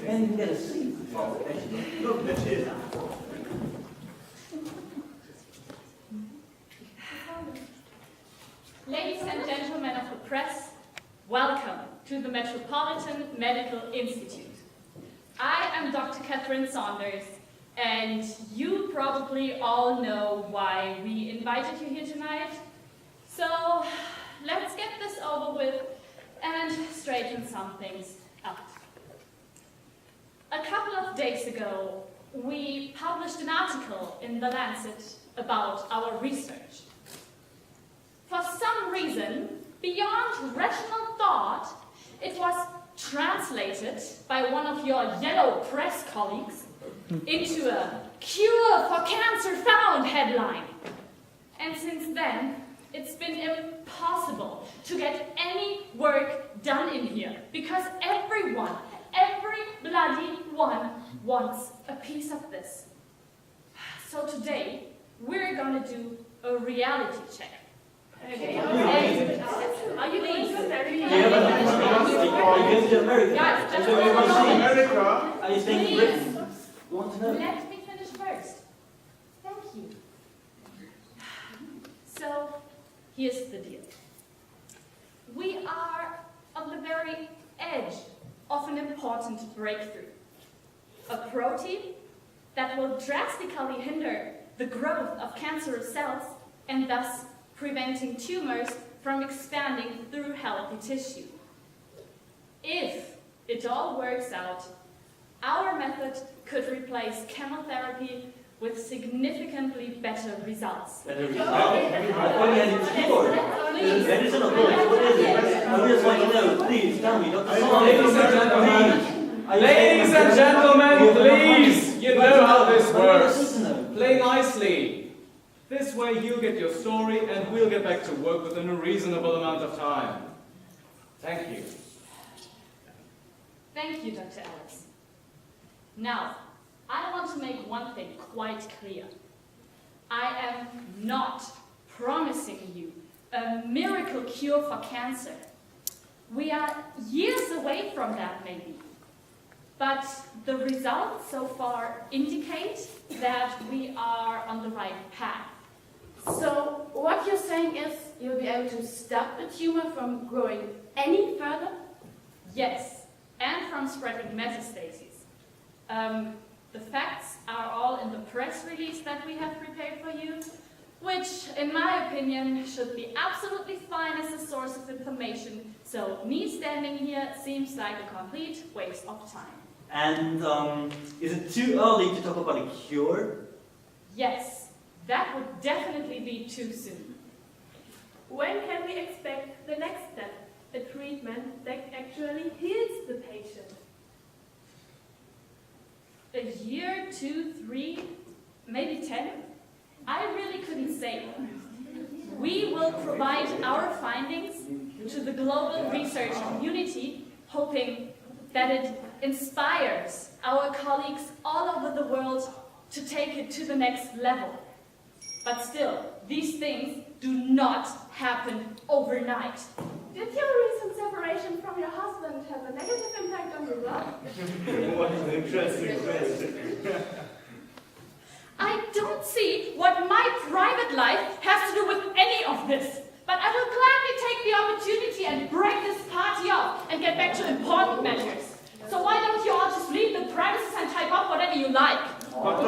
And get a seat. Look, that's it. Ladies and gentlemen of the press, welcome to the Metropolitan Medical Institute. I am Dr. Catherine Saunders, and you probably all know why we invited you here tonight. So let's get this over with and straighten some things out. A couple of days ago, we published an article in The Lancet about our research. For some reason, beyond rational thought, it was translated by one of your yellow press colleagues into a "Cure for Cancer Found" headline. And since then, it's been impossible to get any work done in here because everyone, every bloody one, wants a piece of this. So today, we're gonna do a reality check. Okay. Are you going to America? Are you going to America? Guys, just America? Are you staying in Britain? You want to know? Let me finish first. Thank you. So, here's the deal. We are on the very edge of an important breakthrough. A protein that will drastically hinder the growth of cancerous cells and thus preventing tumors from expanding through healthy tissue. If it all works out, our method could replace chemotherapy with significantly better results. Better results? What are you heading for? Medicine or bullets? What is it? I just want to know. Please tell me, Dr. Ladies and gentlemen, please! You know how this works. Play nicely. This way you'll get your story and we'll get back to work within a reasonable amount of time. Thank you. Thank you, Dr. Alex. Now, I want to make one thing quite clear. I am not promising you a miracle cure for cancer. We are years away from that, maybe. But the results so far indicate that we are on the right path. So what you're saying is you'll be able to stop the tumor from growing any further? Yes, and from spreading metastases. The facts are all in the press release that we have prepared for you, which, in my opinion, should be absolutely fine as a source of information, so me standing here seems like a complete waste of time. And is it too early to talk about a cure? Yes, that would definitely be too soon. When can we expect the next step, a treatment that actually heals the patient? A year, 2, 3, maybe 10? I really couldn't say. We will provide our findings to the global research community, hoping that it inspires our colleagues all over the world to take it to the next level. But still, these things do not happen overnight. Did your recent separation from your husband have a negative impact on your work? What an interesting question. I don't see what my private life has to do with any of this. But I will gladly take the opportunity and break this party off and get back to important matters. So why don't you all just leave the premises and type up whatever you like? Ladies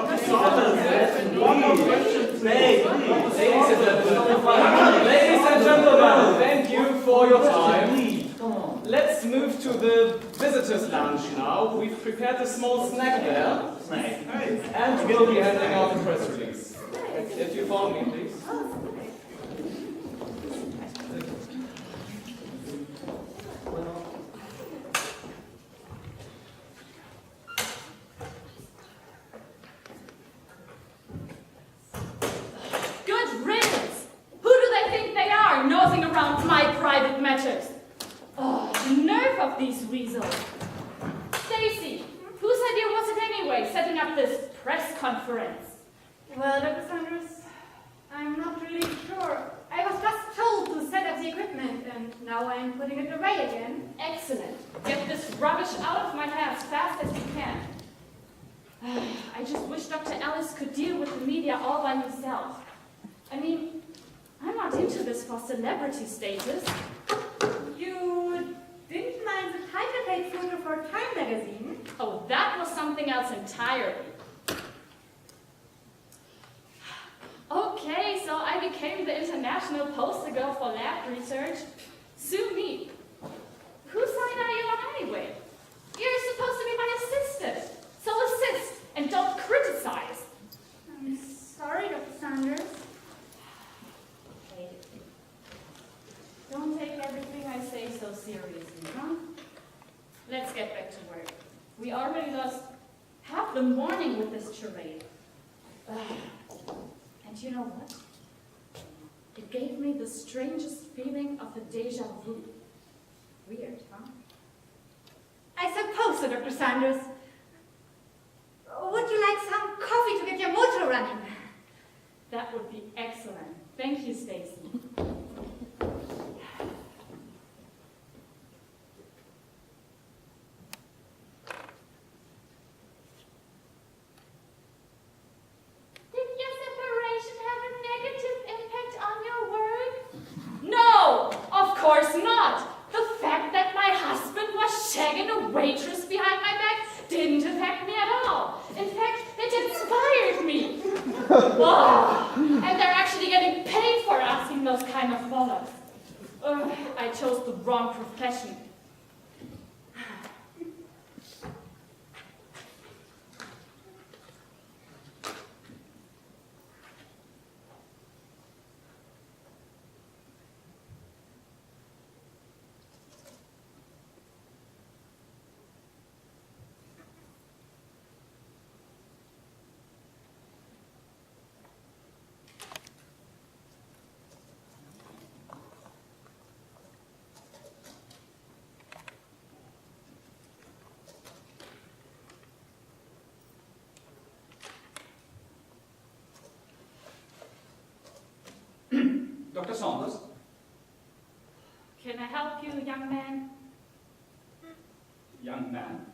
and gentlemen, thank you for your time. Let's move to the visitors' lounge now. We've prepared a small snack there. And we'll be handing out the press release. If you follow me, please. Good riddance! Who do they think they are, nosing around my private matters? Oh, the nerve of these weasels. Stacy, whose idea was it anyway, setting up this press conference? Well, Dr. Saunders, I'm not really sure. I was just told to set up the equipment, and now I'm putting it away again. Excellent. Get this rubbish out of my hands fast as you can. I just wish Dr. Ellis could deal with the media all by himself. I mean, I'm not into this for celebrity status. You didn't mind the title page photo for Time magazine? Oh, that was something else entirely. Okay, so I became the international poster girl for lab research. Sue me. Whose side are you on anyway? You're supposed to be my assistant. So assist and don't criticize. I'm sorry, Dr. Sanders. Okay. Don't take everything I say so seriously, huh? Let's get back to work. We already lost half the morning with this charade. And you know what? It gave me the strangest feeling of a deja vu. Weird, huh? I suppose so, Dr. Sanders. Would you like some coffee to get your motor running? That would be excellent. Thank you, Stacy. Did your separation have a negative impact on your work? No, of course not. The fact that my husband was shagging a waitress behind my back didn't affect me at all. In fact, it inspired me. Oh, and they're actually getting paid for asking those kind of follow-ups. I chose the wrong profession. Dr. Saunders? Can I help you, young man? Young man?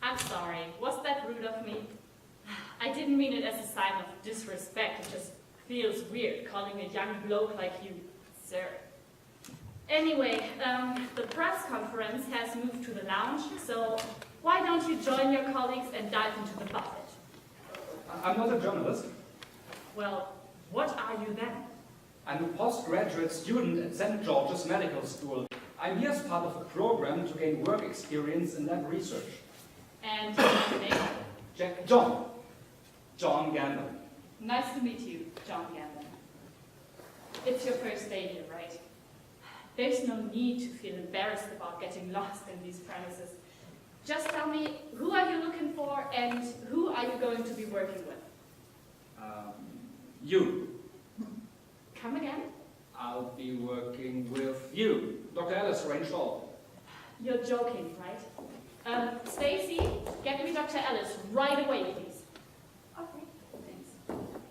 I'm sorry. Was that rude of me? I didn't mean it as a sign of disrespect. It just feels weird calling a young bloke like you, sir. Anyway, the press conference has moved to the lounge, so why don't you join your colleagues and dive into the buffet? I'm not a journalist. Well, what are you then? I'm a postgraduate student at St. George's Medical School. I'm here as part of a program to gain work experience in lab research. And your name? John Gambon. Nice to meet you, John Gambon. It's your first day here, right? There's no need to feel embarrassed about getting lost in these premises. Just tell me, who are you looking for and who are you going to be working with? You. Come again? I'll be working with you, Dr. Ellis Range Hall. You're joking, right? Stacy, get me Dr. Ellis right away, please. Okay.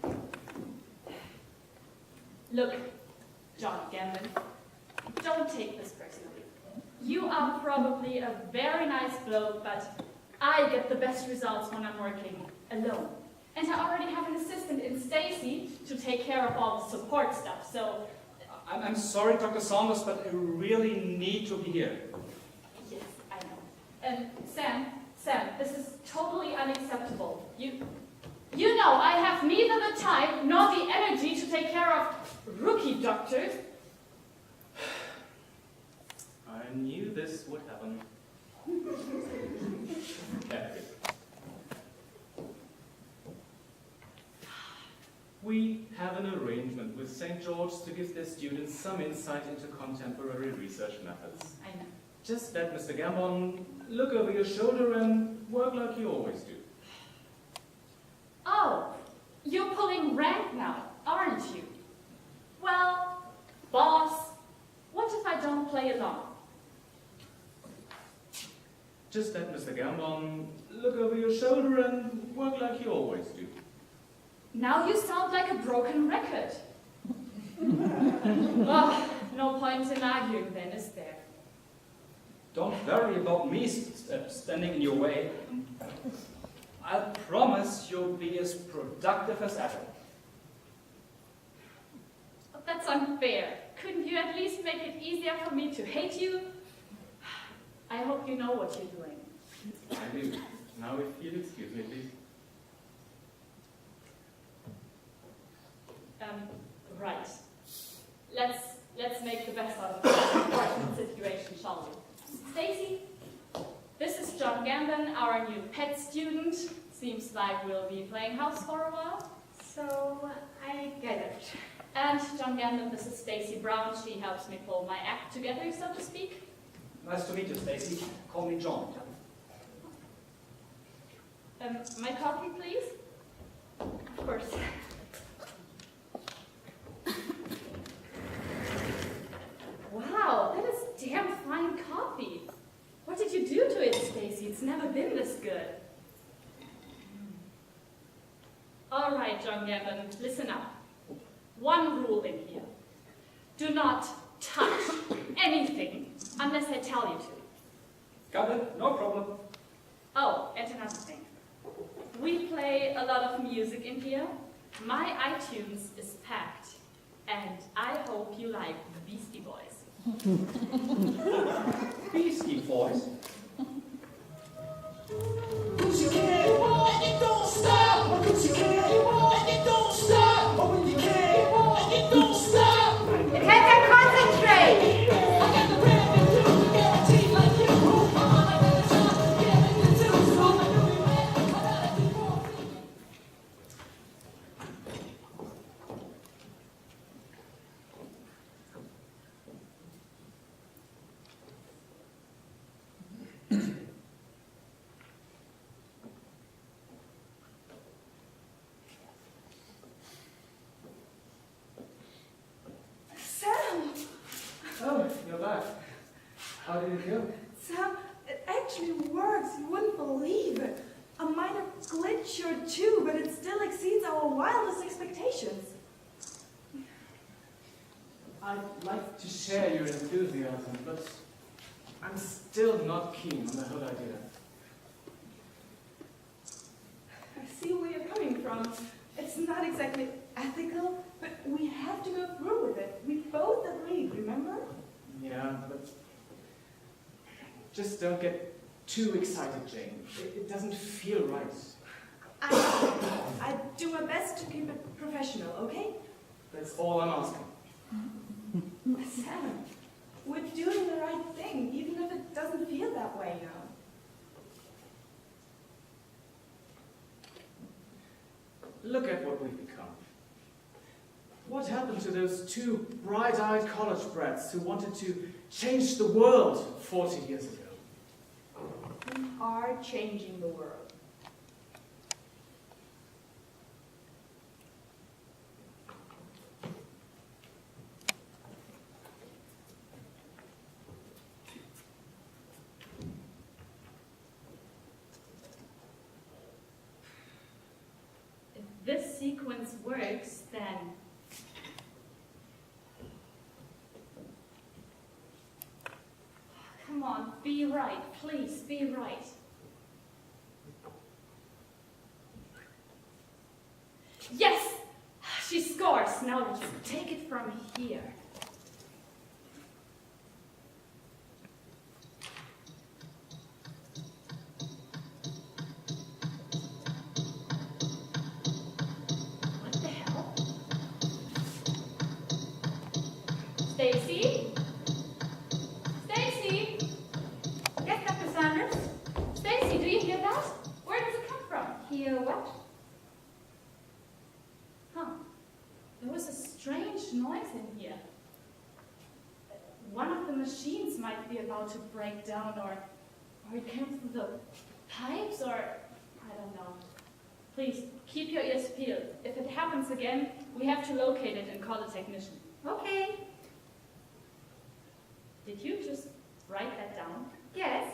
Thanks. Look, John Gambon, don't take this personally. You are probably a very nice bloke, but I get the best results when I'm working alone. And I already have an assistant in Stacy to take care of all the support stuff, so... I'm sorry, Dr. Saunders, but I really need to be here. Yes, I know. And Sam, this is totally unacceptable. You know I have neither the time nor the energy to take care of rookie doctors. I knew this would happen. Okay. We have an arrangement with St. George's to give their students some insight into contemporary research methods. I know. Just let Mr. Gambon look over your shoulder and work like you always do. Oh, you're pulling rank now, aren't you? Well, boss, what if I don't play along? Just let Mr. Gambon look over your shoulder and work like you always do. Now you sound like a broken record. Oh, no point in arguing then, is there? Don't worry about me standing in your way. I promise you'll be as productive as ever. That's unfair. Couldn't you at least make it easier for me to hate you? I hope you know what you're doing. I do. Now if you'll excuse me, please. Right. Let's make the best out of this important situation, shall we? Stacy, this is John Gambon, our new pet student. Seems like we'll be playing house for a while. So, I get it. And John Gambon, this is Stacy Brown. She helps me pull my act together, so to speak. Nice to meet you, Stacy. Call me John. My coffee, please? Of course. Wow, that is damn fine coffee. What did you do to it, Stacy? It's never been this good. All right, John Gambon, listen up. One rule in here. Do not touch anything unless I tell you to. Got it? No problem. Oh, and another thing. We play a lot of music in here. My iTunes is packed, and I hope you like the Beastie Boys. Beastie Boys. Cause you can't walk and it don't stop. Cause you can't walk and it don't stop. Oh, when you can't walk and it don't stop. You can't concentrate! I got the brand new guarantee like you. I'm like the top, yeah, the two. So I'm a new man. I gotta keep on thinking. Sam! Oh, you're back. How did it go? Sam, it actually works. You wouldn't believe it. A minor glitch or two, but it still exceeds our wildest expectations. I'd like to share your enthusiasm, but I'm still not keen on the whole idea. I see where you're coming from. It's not exactly ethical, but we have to go through with it. We both agreed, remember? Yeah, but just don't get too excited, Jane. It doesn't feel right. I do my best to keep it professional, okay? That's all I'm asking. Sam, we're doing the right thing, even if it doesn't feel that way now. Look at what we've become. What happened to those two bright-eyed college brats who wanted to change the world 40 years ago? We are changing the world. If this sequence works, then... Come on, be right. Please, be right. Yes! She scores. Now let's take it from here. What the hell? Stacy? Stacy? Yes, Dr. Saunders? Stacy, do you hear that? Where does it come from? Hear what? Huh. There was a strange noise in here. One of the machines might be about to break down, or it came through the pipes, or I don't know. Please, keep your ears peeled. If it happens again, we have to locate it and call a technician. Okay. Did you just write that down? Yes.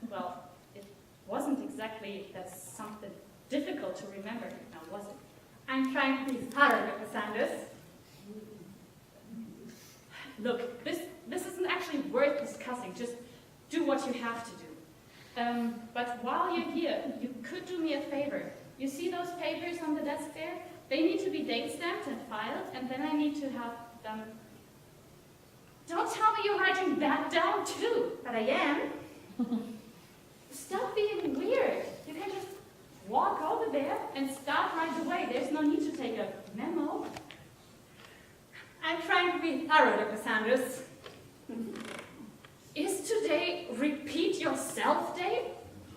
Well, it wasn't exactly that's something difficult to remember now, was it? I'm trying to be thorough, Dr. Sanders. Look, this isn't actually worth discussing. Just do what you have to do. But while you're here, you could do me a favor. You see those papers on the desk there? They need to be date stamped and filed, and then I need to have them. Don't tell me you're writing that down too. But I am. Stop being weird. You can just walk over there and start right away. There's no need to take a memo. I'm trying to be thorough, Dr. Sanders. Is today Repeat Yourself Day?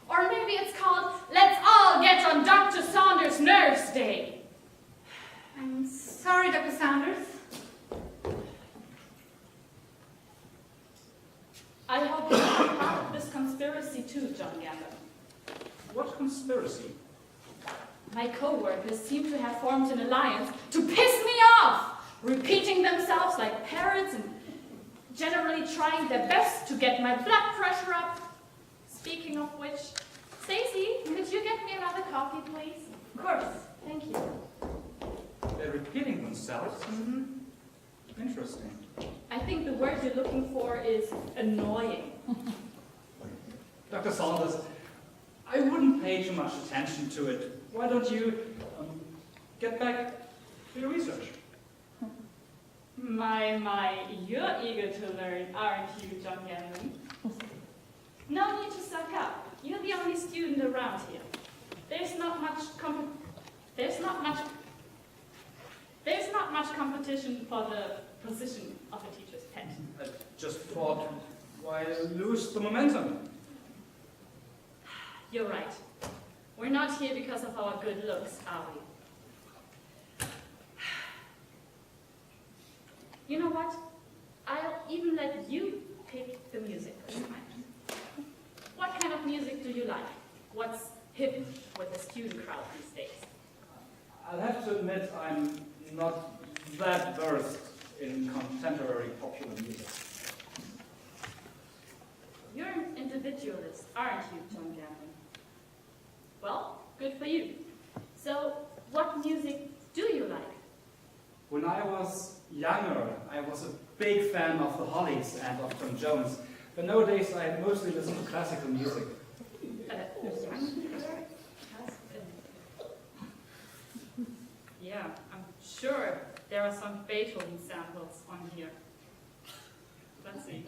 Or maybe it's called Let's All Get on Dr. Saunders' Nerves Day. I'm sorry, Dr. Sanders. I hope you're not part of this conspiracy too, John Gambon. What conspiracy? My co-workers seem to have formed an alliance to piss me off, repeating themselves like parrots and generally trying their best to get my blood pressure up. Speaking of which, Stacy, could you get me another coffee, please? Of course. Thank you. They're repeating themselves? Interesting. I think the word you're looking for is annoying. Dr. Saunders, I wouldn't pay too much attention to it. Why don't you get back to your research? My, you're eager to learn, aren't you, John Gambon? No need to suck up. You're the only student around here. There's not much competition for the position of a teacher's pet. I just thought, why lose the momentum? You're right. We're not here because of our good looks, are we? You know what? I'll even let you pick the music. What kind of music do you like? What's hip with the student crowd these days? I'll have to admit I'm not that versed in contemporary popular music. You're an individualist, aren't you, John Gambon? Well, good for you. So, what music do you like? When I was younger, I was a big fan of the Hollies and of Tom Jones, but nowadays I mostly listen to classical music. Yeah, I'm sure there are some Beethoven samples on here. Let's see.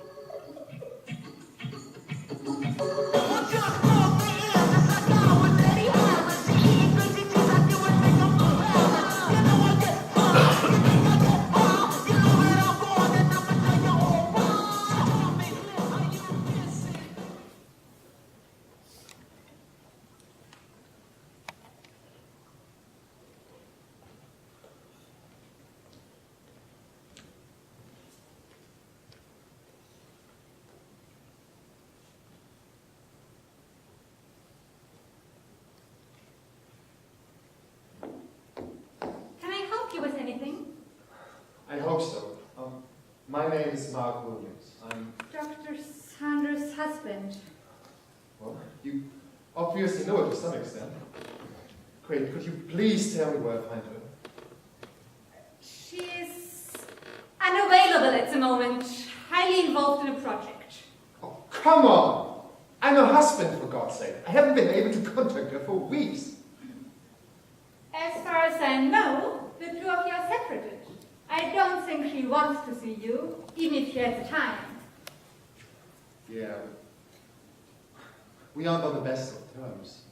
With anything? I hope so. My name is Mark Williams. I'm... Dr. Sanders' husband. Well, you obviously know her to some extent. Great, could you please tell me where I find her? She is unavailable at the moment, highly involved in a project. Oh, come on! I'm her husband, for God's sake. I haven't been able to contact her for weeks. As far as I know, the two of you are separated. I don't think she wants to see you, even if she has the time. Yeah, but we aren't on the best of terms.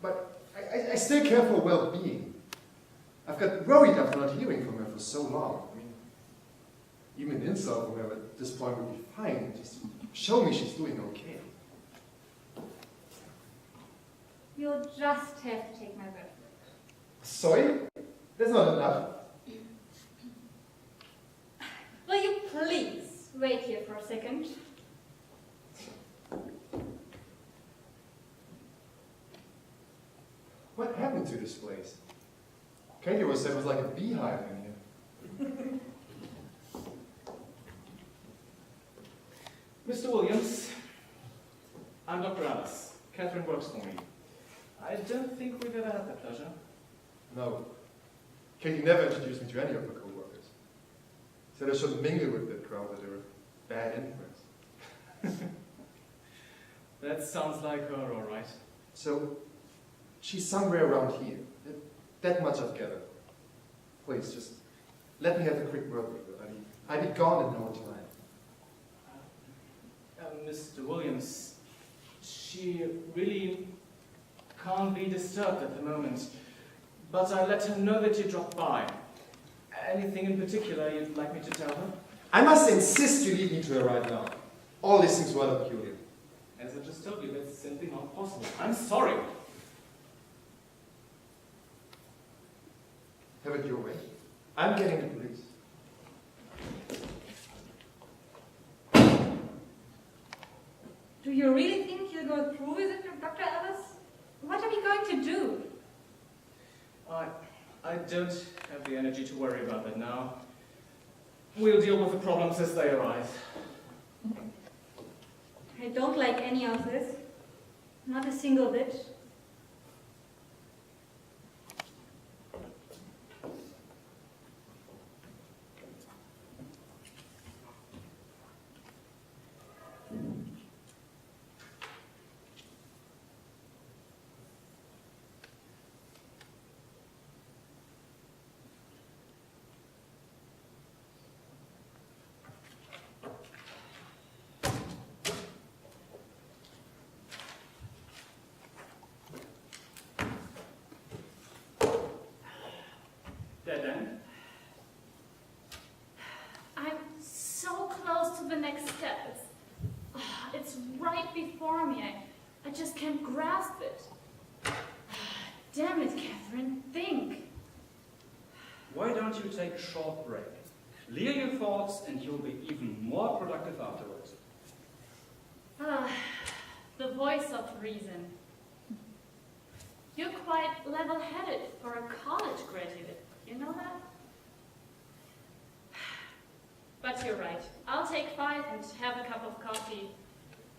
But I still care for her well-being. I've got worried after not hearing from her for so long. I mean, even an insult from her at this point would be fine. Just show me she's doing okay. You'll just have to take my word for it. Sorry? That's not enough. Will you please wait here for a second? What happened to this place? Katie was said it was like a beehive in here. Mr. Williams, I'm Dr. Alice. Catherine works for me. I don't think we've ever had that pleasure. No. Katie never introduced me to any of her co-workers. Said I shouldn't mingle with that crowd, that they were a bad influence. That sounds like her, all right. So, she's somewhere around here. That much I've gathered. Please, just let me have a quick word with her. I'll be gone in no time. Mr. Williams, she really can't be disturbed at the moment, but I let her know that you dropped by. Anything in particular you'd like me to tell her? I must insist you lead me to her right now. All this seems rather peculiar. As I just told you, that's simply not possible. I'm sorry. Have it your way. I'm getting the police. Do you really think you'll go through with it, Dr. Ellis? What are we going to do? I don't have the energy to worry about that now. We'll deal with the problems as they arise. I don't like any of this. Not a single bit. Dead end. I'm so close to the next step. It's right before me. I just can't grasp it. Damn it, Catherine, think. Why don't you take a short break? Clear your thoughts and you'll be even more productive afterwards. The voice of reason. You're quite level-headed for a college graduate. You know that? But you're right. I'll take 5 and have a cup of coffee.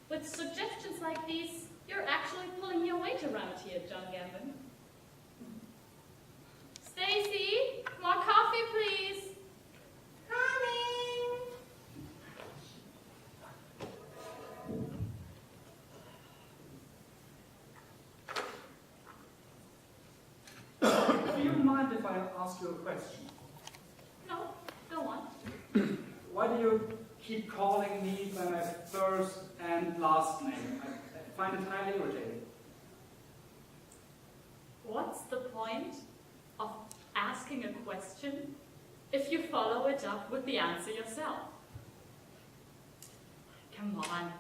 With suggestions like these, you're actually pulling your weight around here, John Gambon. Stacy, more coffee, please. Coming! Do you mind if I ask you a question? No, go on. Why do you keep calling me by my first and last name? I find it highly irritating. What's the point of asking a question if you follow it up with the answer yourself? Come on,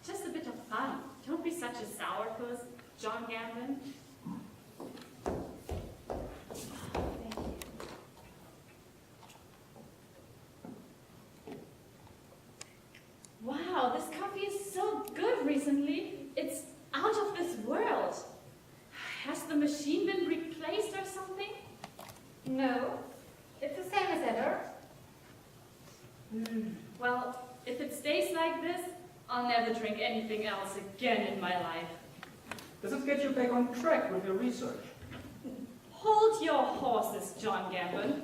just a bit of fun. Don't be such a sourpuss, John Gambon. Wow, this coffee is so good recently. It's out of this world. Has the machine been replaced or something? No, it's the same as ever. Well, if it stays like this, I'll never drink anything else again in my life. Does it get you back on track with your research? Hold your horses, John Gambon.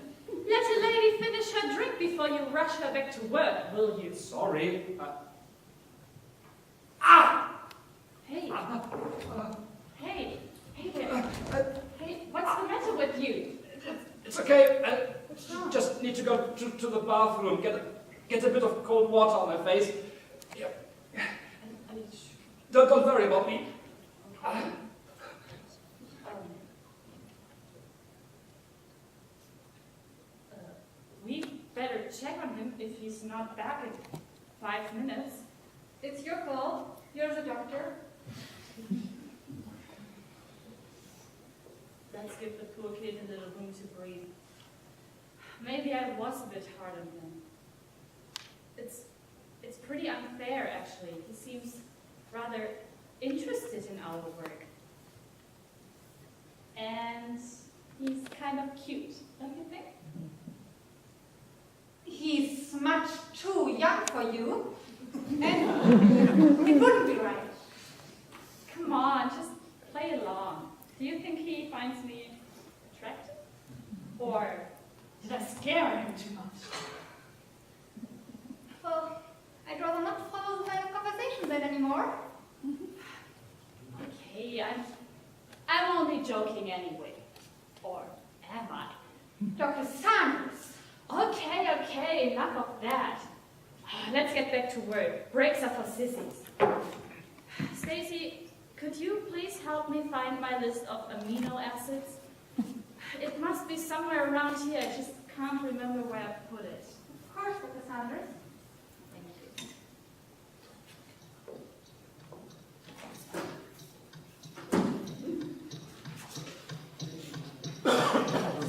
Let a lady finish her drink before you rush her back to work, will you? Sorry. Hey. Hey. Hey there. Hey, what's the matter with you? It's okay. I just need to go to the bathroom, get a bit of cold water on my face. Yeah. Don't worry about me. We better check on him if he's not back in 5 minutes. It's your call. You're the doctor. Let's give the poor kid a little room to breathe. Maybe I was a bit hard on him. It's pretty unfair, actually. He seems rather interested in our work. And he's kind of cute, don't you think? He's much too young for you. And it wouldn't be right. Come on, just play along. Do you think he finds me attractive? Or did I scare him too much? Well, I'd rather not follow the line of conversation then anymore. Okay, I'm only joking anyway. Or am I? Dr. Sanders! Okay, enough of that. Let's get back to work. Breaks are for sissies. Stacy, could you please help me find my list of amino acids? It must be somewhere around here. I just can't remember where I put it. Of course, Dr. Sanders.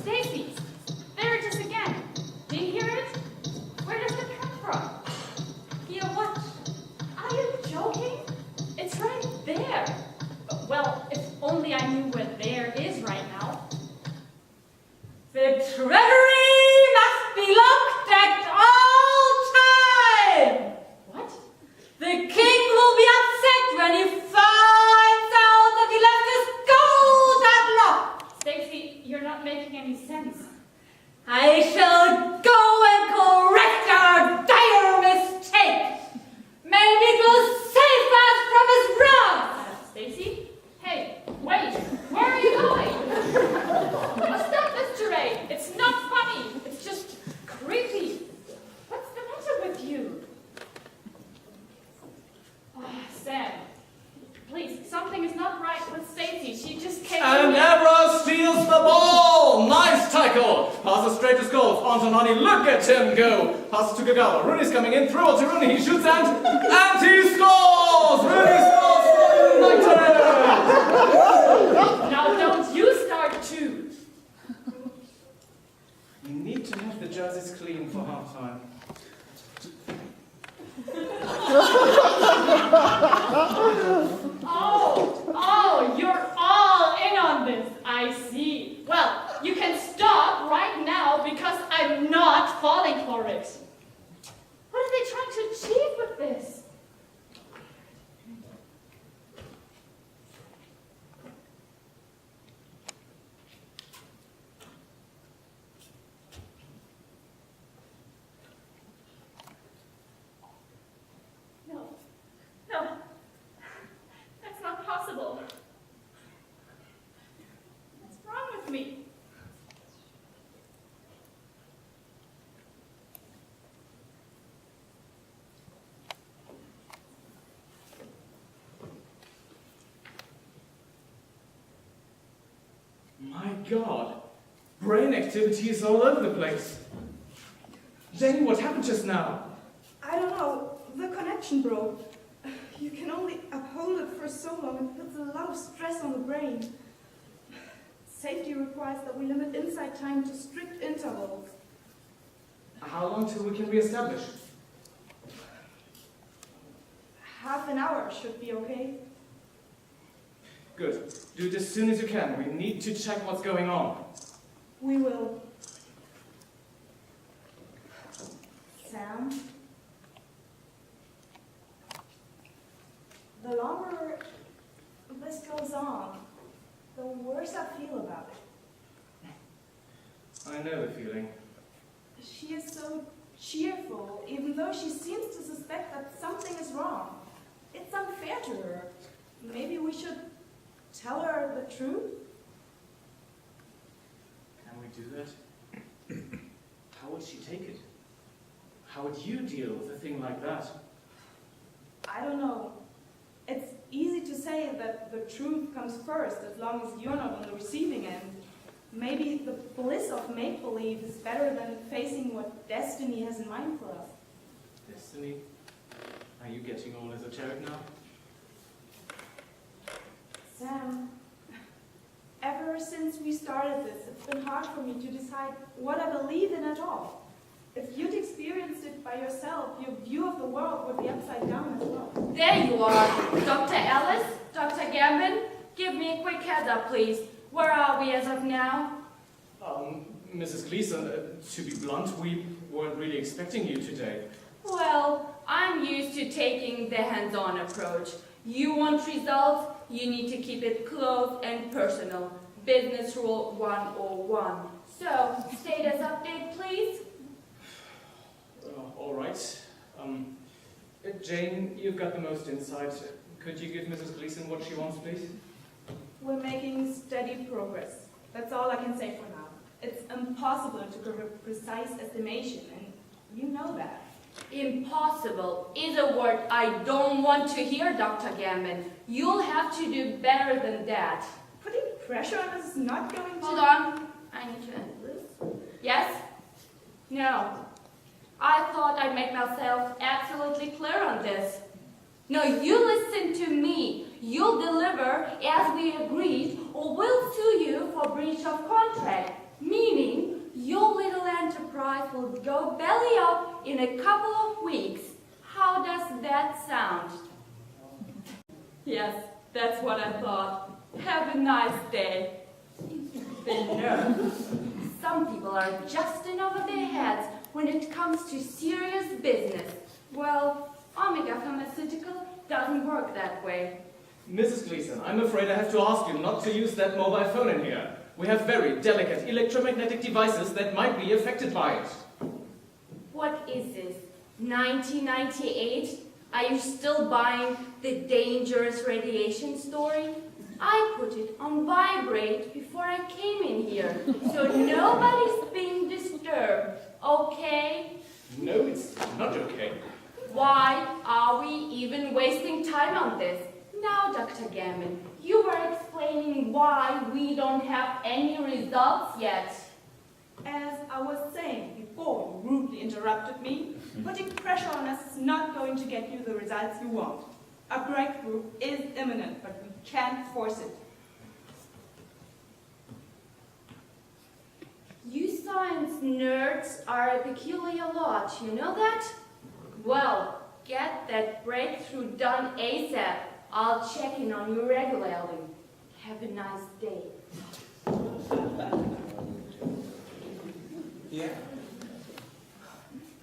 Stacy, there it is again. Do you hear it? Where does it come from? Hear what? Are you joking? It's right there. Well, if only I knew where there is right now. The treasury must be locked at all times! What? The king will be upset when he finds out that he left his gold padlock! Stacy, you're not making any sense. I shall go and correct our dire mistake! Maybe it will save us from his wrath! Stacy? Hey, wait! Where are you going? Stop this charade! It's not funny! It's just creepy! What's the matter with you? Sam, please, something is not right with Stacy. She just came And Evra steals the ball! Nice tackle! Passes straight to Scholes. On to Nani. Look at him go! Passes to Kagawa. Rooney's coming in. Through to Rooney. He shoots and he scores! Rooney scores for United! Now don't you start too! You need to have the jerseys clean for half-time. Oh, you're all in on this, I see. Well, you can stop right now because I'm not falling for it. What are they trying to achieve with this? No, that's not possible. What's wrong with me? My God! Brain activity is all over the place. Jenny, what happened just now? I don't know. The connection broke. You can only uphold it for so long. It puts a lot of stress on the brain. Safety requires that we limit inside time to strict intervals. How long till we can reestablish? Half an hour should be okay. Good. Do it as soon as you can. We need to check what's going on. We will. Sam? The longer this goes on, the worse I feel about it. I know the feeling. She is so cheerful, even though she seems to suspect that something is wrong. It's unfair to her. Maybe we should tell her the truth? Can we do that? How would she take it? How would you deal with a thing like that? I don't know. It's easy to say that the truth comes first, as long as you're not on the receiving end. Maybe the bliss of make-believe is better than facing what destiny has in mind for us. Destiny? Are you getting all esoteric now? Sam, ever since we started this, it's been hard for me to decide what I believe in at all. If you'd experienced it by yourself, your view of the world would be upside down as well. There you are. Dr. Ellis, Dr. Gambin, give me a quick heads up, please. Where are we as of now? Mrs. Gleason, to be blunt, we weren't really expecting you today. Well, I'm used to taking the hands-on approach. You want results, you need to keep it close and personal. Business rule 101. So, status update, please. All right. Jane, you've got the most insight. Could you give Mrs. Gleason what she wants, please? We're making steady progress. That's all I can say for now. It's impossible to give a precise estimation, and you know that. Impossible is a word I don't want to hear, Dr. Gammon. You'll have to do better than that. Putting pressure on us is not going to... Hold on. I need to end this. Yes? No. I thought I'd make myself absolutely clear on this. No, you listen to me. You'll deliver as we agreed, or we'll sue you for breach of contract, meaning your little enterprise will go belly up in a couple of weeks. How does that sound? Yes, that's what I thought. Have a nice day. The nerve. Some people are just in over their heads when it comes to serious business. Well, Omega Pharmaceutical doesn't work that way. Mrs. Gleason, I'm afraid I have to ask you not to use that mobile phone in here. We have very delicate electromagnetic devices that might be affected by it. What is this? 1998? Are you still buying the dangerous radiation story? I put it on vibrate before I came in here, so nobody's being disturbed, okay? No, it's not okay. Why are we even wasting time on this? Now, Dr. Gammon, you were explaining why we don't have any results yet. As I was saying before you rudely interrupted me, putting pressure on us is not going to get you the results you want. A breakthrough is imminent, but we can't force it. You science nerds are a peculiar lot, you know that? Well, get that breakthrough done ASAP. I'll check in on you regularly. Have a nice day. Yeah?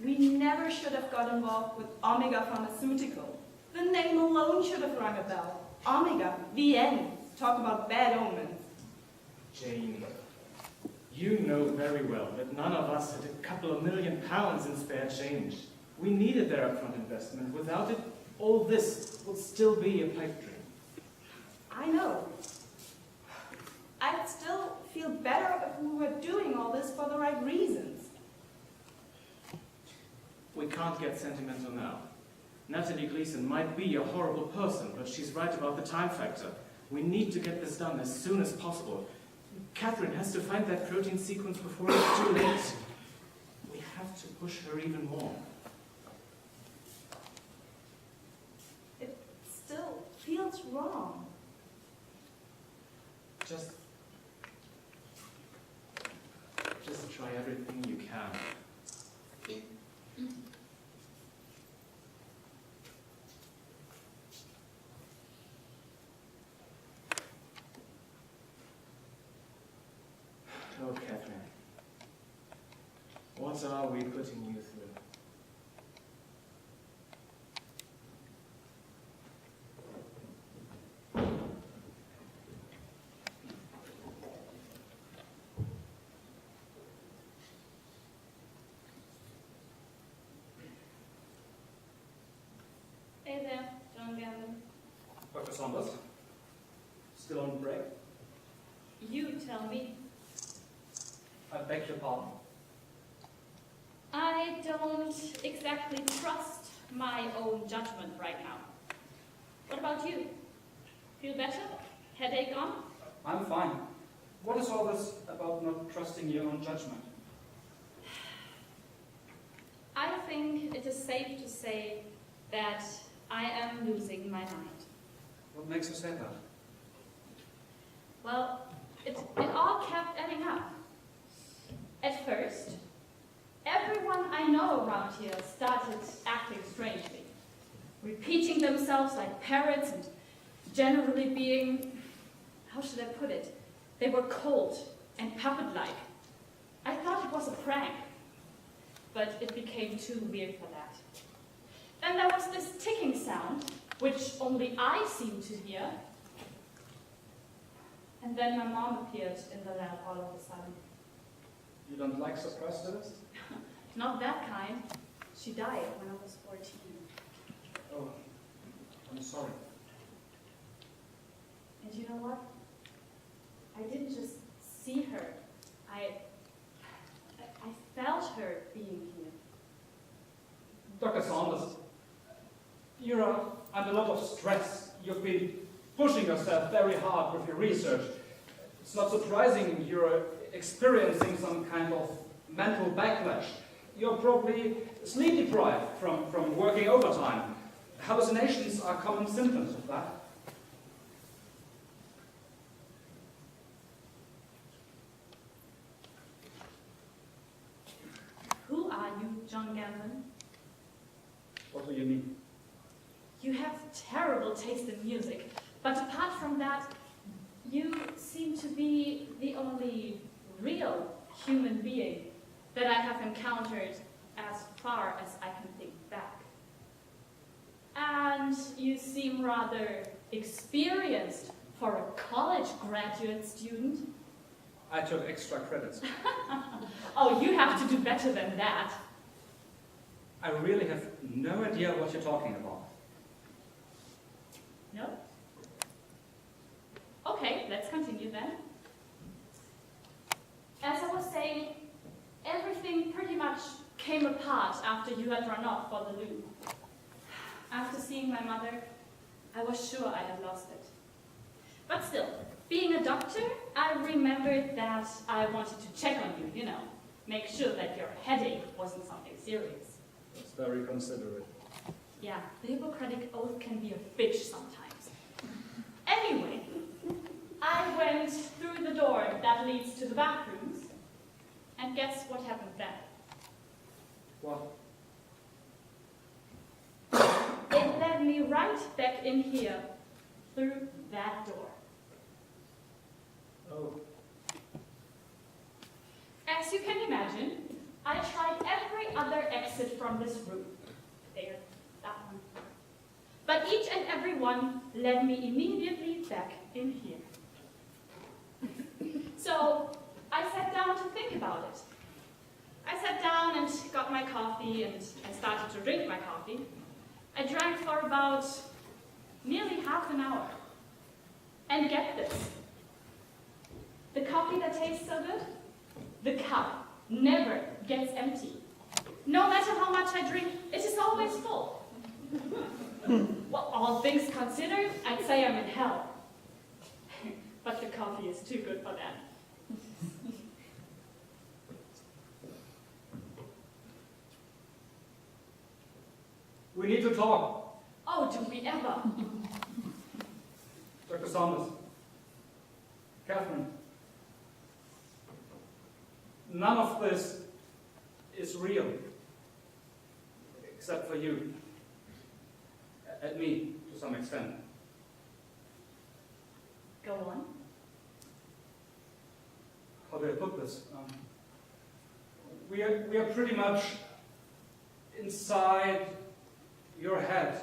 We never should have got involved with Omega Pharmaceutical. The name alone should have rung a bell. Omega, the end. Talk about bad omens. Jane, you know very well that none of us had a couple of £1 million in spare change. We needed their upfront investment. Without it, all this would still be a pipe dream. I know. I'd still feel better if we were doing all this for the right reasons. We can't get sentimental now. Natalie Gleason might be a horrible person, but she's right about the time factor. We need to get this done as soon as possible. Catherine has to find that protein sequence before it's too late. We have to push her even more. It still feels wrong. Just try everything you can. Oh, Catherine. What are we putting you through? Hey there, John Gammon. Dr. Saunders? Still on break? You tell me. I beg your pardon? I don't exactly trust my own judgment right now. What about you? Feel better? Headache gone? I'm fine. What is all this about not trusting your own judgment? I think it is safe to say that I am losing my mind. What makes you say that? Well, it all kept adding up. At first, everyone I know around here started acting strangely, repeating themselves like parrots and generally being, how should I put it? They were cold and puppet-like. I thought it was a prank, but it became too weird for that. Then there was this ticking sound, which only I seemed to hear. And then my mom appeared in the lab all of a sudden. You don't like surprise dinners? Not that kind. She died when I was 14. Oh, I'm sorry. And you know what? I didn't just see her. I felt her being here. Dr. Saunders, you're under a lot of stress. You've been pushing yourself very hard with your research. It's not surprising you're experiencing some kind of mental backlash. You're probably sleep deprived from working overtime. Hallucinations are common symptoms of that. Who are you, John Gavin? What do you mean? You have terrible taste in music, but apart from that, you seem to be the only real human being that I have encountered as far as I can think back. And you seem rather experienced for a college graduate student. I took extra credits. Oh, you have to do better than that. I really have no idea what you're talking about. No? Okay, let's continue then. As I was saying, everything pretty much came apart after you had run off for the loo. After seeing my mother, I was sure I had lost it. But still, being a doctor, I remembered that I wanted to check on you, make sure that your headache wasn't something serious. That's very considerate. Yeah, the Hippocratic Oath can be a bitch sometimes. Anyway, I went through the door that leads to the bathrooms, and guess what happened then? What? It led me right back in here, through that door. Oh. As you can imagine, I tried every other exit from this room. There, that one. But each and every one led me immediately back in here. So I sat down to think about it. I sat down and got my coffee and I started to drink my coffee. I drank for about nearly half an hour. And get this. The coffee that tastes so good, the cup never gets empty. No matter how much I drink, it is always full. Well, all things considered, I'd say I'm in hell. But the coffee is too good for that. We need to talk. Oh, do we ever? Dr. Saunders. Catherine. None of this is real. Except for you. And me, to some extent. Go on. How do I put this? We are pretty much inside your head.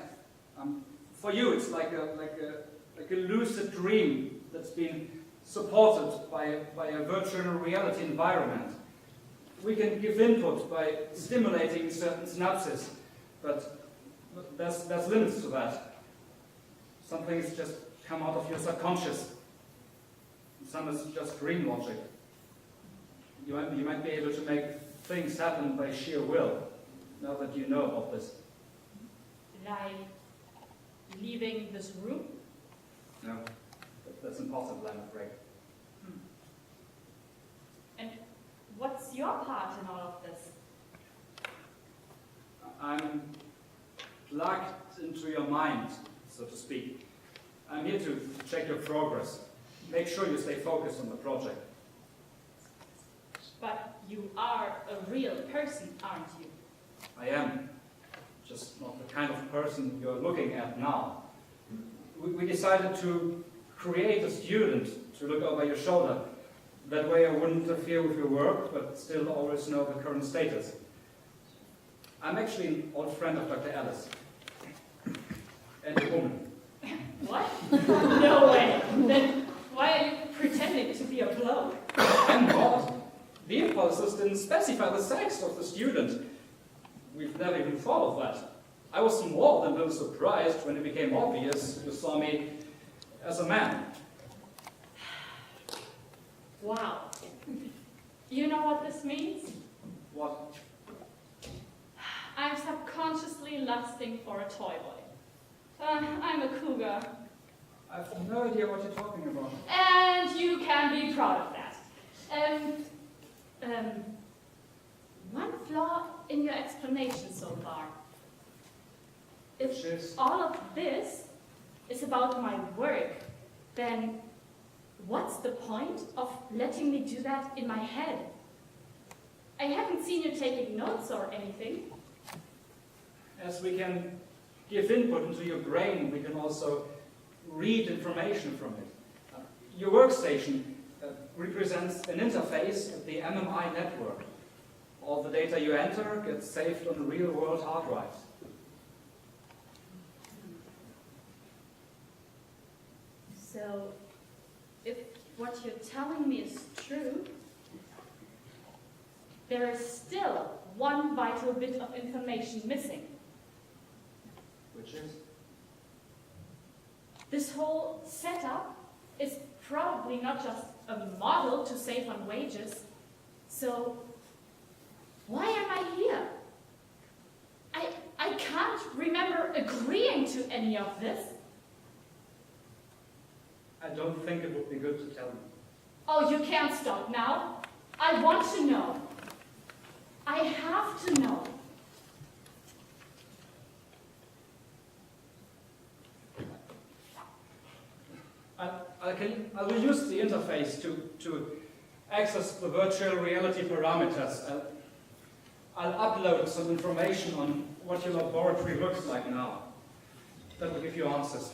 For you, it's like a lucid dream that's been supported by a virtual reality environment. We can give input by stimulating certain synapses, but there's limits to that. Some things just come out of your subconscious. Some is just dream logic. You might be able to make things happen by sheer will, now that you know about this. Like leaving this room? No, that's impossible, I'm afraid. And what's your part in all of this? I'm plugged into your mind, so to speak. I'm here to check your progress. Make sure you stay focused on the project. But you are a real person, aren't you? I am. Just not the kind of person you're looking at now. We decided to create a student to look over your shoulder. That way I wouldn't interfere with your work, but still always know the current status. I'm actually an old friend of Dr. Alice. And a woman. What? No way. Then why are you pretending to be a bloke? I'm not. The impulse is text of the student. We've never even thought of that. I was more than a little surprised when it became obvious you saw me as a man. Wow. You know what this means? What? I'm subconsciously lusting for a toy boy. I'm a cougar. I have no idea what you're talking about. And you can be proud of that. One flaw in your explanation so far. Which is? If all of this is about my work, then what's the point of letting me do that in my head? I haven't seen you taking notes or anything. As we can give input into your brain, we can also read information from it. Your workstation represents an interface at the MMI network. All the data you enter gets saved on real-world hard drives. So, if what you're telling me is true, there is still one vital bit of information missing. Which is? This whole setup is probably not just a model to save on wages. So, why am I here? I can't remember agreeing to any of this. I don't think it would be good to tell you. Oh, you can't stop now. I want to know. I have to know. I will use the interface to access the virtual reality parameters. I'll upload some information on what your laboratory looks like now. That will give you answers.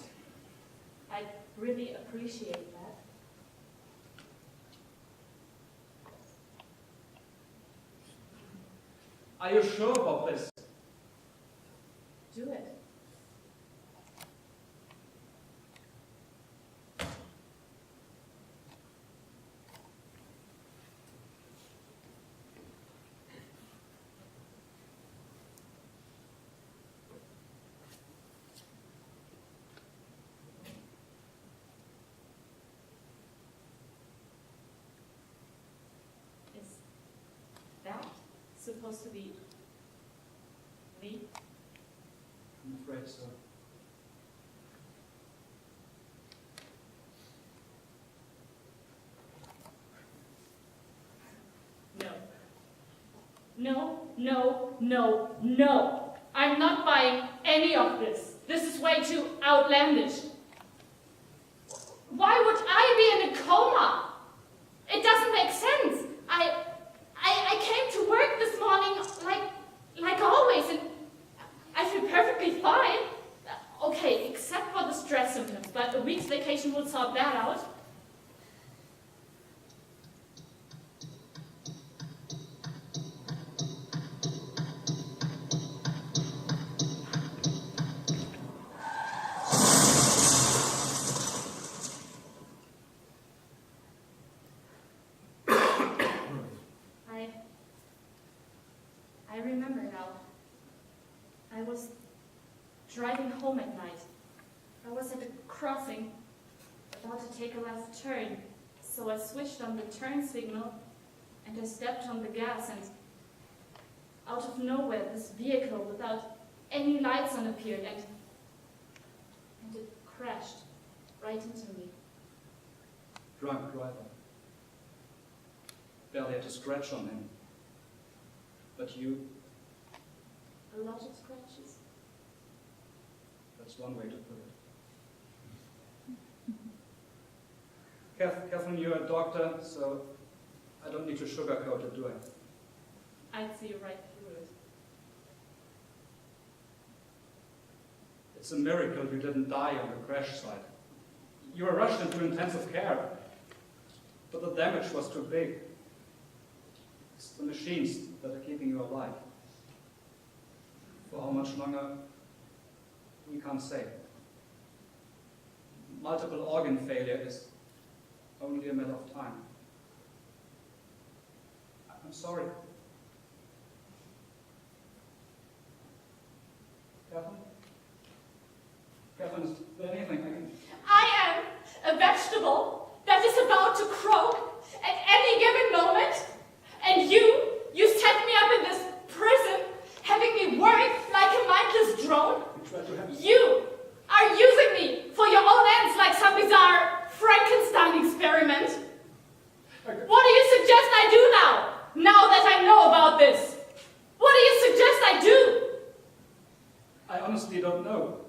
I really appreciate that. Are you sure about this? Do it. That supposed to be me? I'm afraid so. No. No. I'm not buying any of this. This is way too outlandish. Why would I be in a coma? It doesn't make sense. I came to work this morning like always, and I feel perfectly fine. Okay, except for the stress symptoms, but a week's vacation will sort that out. I remember now. I was driving home at night. I was at a crossing, about to take a left turn, so I switched on the turn signal and I stepped on the gas, and out of nowhere this vehicle without any lights on appeared, and it crashed right into me. Drunk driver. Barely had a scratch on him. But you, A lot of scratches. that's one way to put it. Catherine, you're a doctor, so I don't need to sugarcoat it, do I? I'd see right through it. It's a miracle you didn't die on the crash site. You were rushed into intensive care, but the damage was too big. It's the machines that are keeping you alive. For how much longer, we can't say. Multiple organ failure is only a matter of time. I'm sorry. Catherine, is there anything I can... I am a vegetable that is about to croak at any given moment, and you set me up in this prison, having me work like a mindless drone. You are using me for your own ends like some bizarre Frankenstein experiment. What do you suggest I do now that I know about this? What do you suggest I do? I honestly don't know.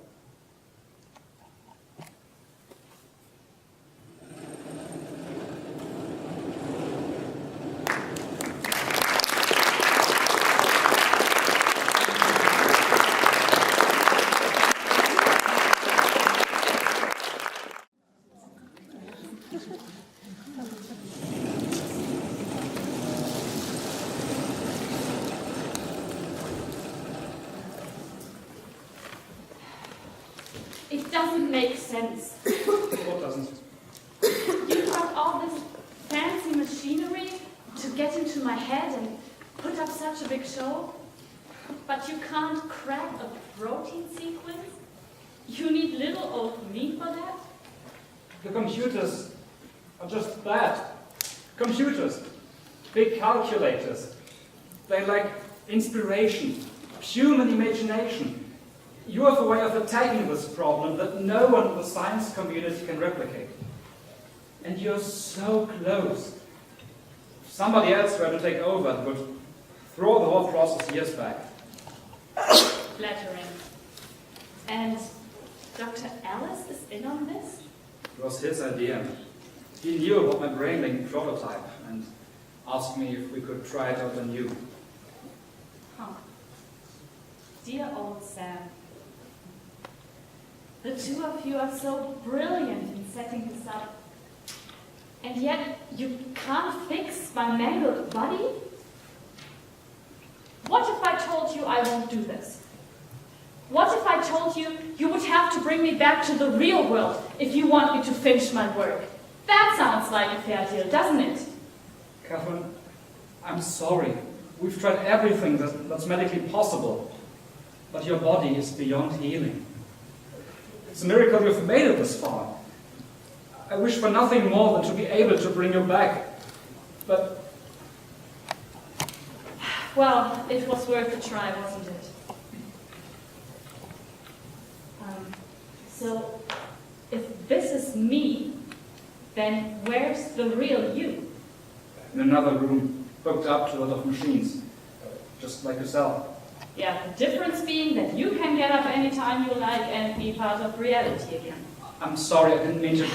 It doesn't make sense. What doesn't? You brought all this fancy machinery to get into my head and put up such a big show, but you can't crack a protein sequence? You need little old me for that? The computers are just that. Computers. Big calculators. They lack inspiration, human imagination. You have a way of attacking this problem that no one in the science community can replicate. And you're so close. If somebody else were to take over, it would throw the whole process years back. Flattering. And Dr. Ellis is in on this? It was his idea. He knew about my brain-link prototype and asked me if we could try it out on you. Huh. Dear old Sam. The two of you are so brilliant in setting this up. And yet you can't fix my mangled body? What if I told you I won't do this? What if I told you you would have to bring me back to the real world if you want me to finish my work? That sounds like a fair deal, doesn't it? Catherine, I'm sorry. We've tried everything that's medically possible. But your body is beyond healing. It's a miracle you've made it this far. I wish for nothing more than to be able to bring you back. But... Well, it was worth a try, wasn't it? So, if this is me, then where's the real you? In another room, hooked up to a lot of machines. Just like yourself. Yeah, the difference being that you can get up anytime you like and be part of reality again. I'm sorry, I didn't mean to...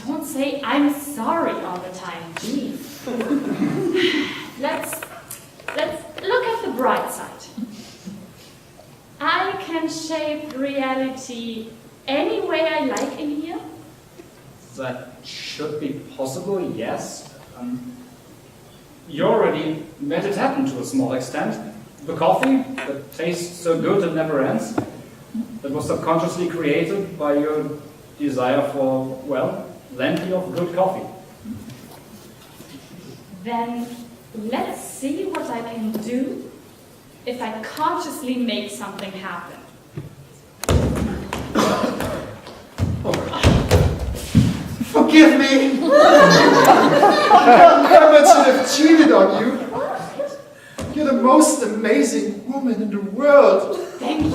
Don't say I'm sorry all the time, jeez. Let's look at the bright side. I can shape reality any way I like in here. That should be possible, yes. You already made it happen to a small extent. The coffee that tastes so good and never ends, that was subconsciously created by your desire for, well, plenty of good coffee. Then let's see what I can do if I consciously make something happen. Forgive me! Herbert should have cheated on you. You're the most amazing woman in the world. Thank you.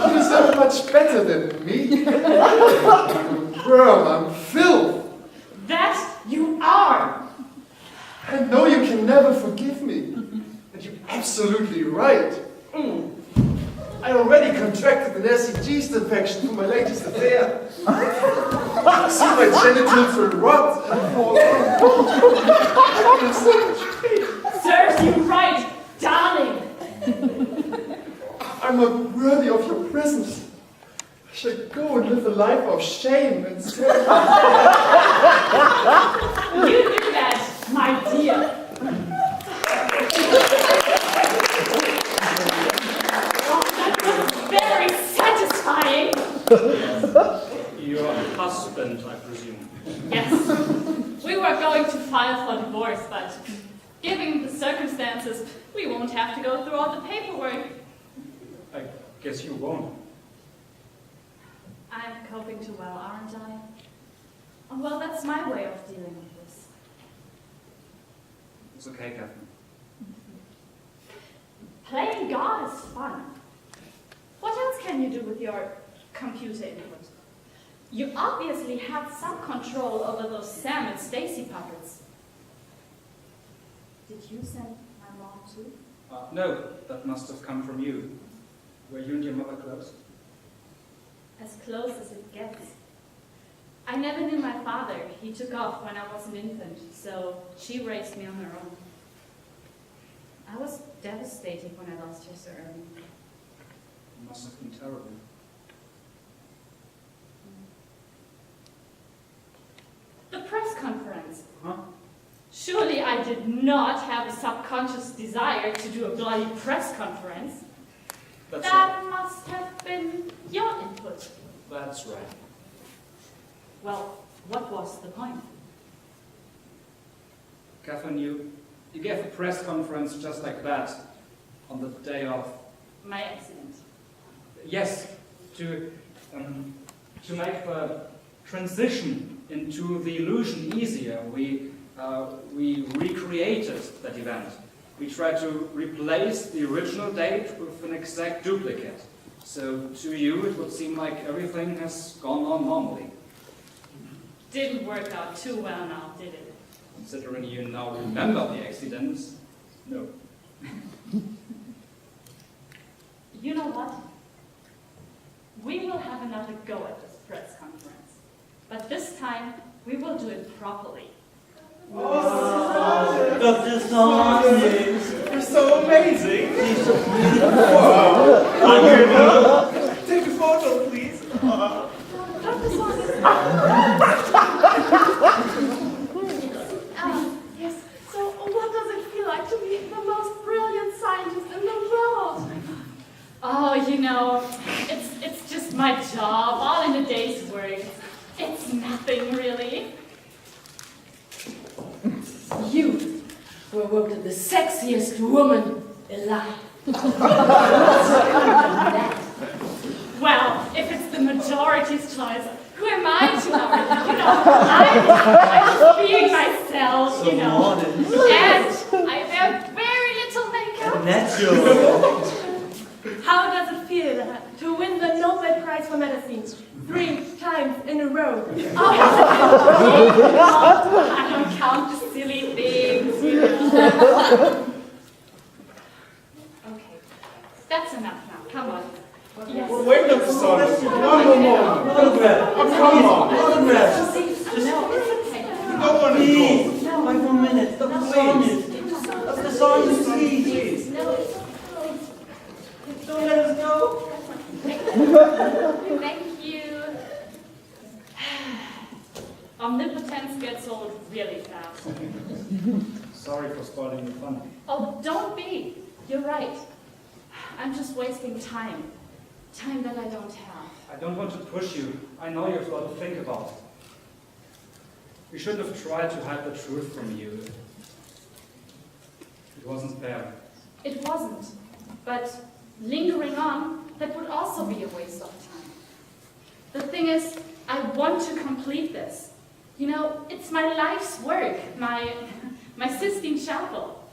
You deserve much better than me. I'm worm, I'm filth. That you are. I know you can never forgive me. But you're absolutely right. I already contracted an acid yeast infection for my latest affair. Soon my genitals will rot and fall off. I'm in so much pain. Serves you right, darling. I'm not worthy of your presence. I shall go and live a life of shame instead. You do that, my dear. Very satisfying. Your husband, I presume. Yes. We were going to file for divorce, but given the circumstances, we won't have to go through all the paperwork. I Guess you won't. I'm coping too well, aren't I? Oh, well, that's my way of dealing with this. It's okay, Catherine. Playing God is fun. What else can you do with your computer input? You obviously had some control over those Sam and Stacy puppets. Did you send my mom too? No, that must have come from you. Were you and your mother close? As close as it gets. I never knew my father. He took off when I was an infant, so she raised me on her own. I was devastated when I lost her so early. It must have been terrible. The press conference. Huh? Surely I did not have a subconscious desire to do a bloody press conference. That's That must have been your input. That's right. Well, what was the point? Catherine, you gave a press conference just like that on the day of... My accident. Yes, to make the transition into the illusion easier, we recreated that event. We tried to replace the original date with an exact duplicate. So to you, it would seem like everything has gone on normally. Didn't work out too well now, did it? Considering you now remember the accident, no. You know what? We will have another go at this press conference. But this time, we will do it properly. Dr. Saunders! You're so amazing! She's so beautiful! Wow. Take a photo, please. Dr. Saunders. Yes, so what does it feel like to be the most brilliant scientist in the world? Oh, you know, it's just my job, all in a day's work. It's nothing, really. You were voted the sexiest woman alive. Well, if it's the majority's choice, who am I to argue? You know, I'm just being myself, you know. And I wear very little makeup. Natural. How does it feel to win the Nobel Prize for Medicine 3 times in a row? I don't count the silly things, you know. Okay, that's enough now. Come on. Yes. Wait, Dr. Saunders. One more. Autograph. Oh, come on. Autograph. No, it's okay. You don't want to Please. go. 5 more minutes. Dr. Saunders. Dr. Saunders, please. No, it's okay. Don't let us go. Thank you. Omnipotence gets old really fast. Sorry for spoiling the fun. Oh, don't be. You're right. I'm just wasting time. Time that I don't have. I don't want to push you. I know you have a lot to think about. We shouldn't have tried to hide the truth from you. It wasn't fair. It wasn't. But lingering on, that would also be a waste of time. The thing is, I want to complete this. You know, it's my life's work, my Sistine Chapel.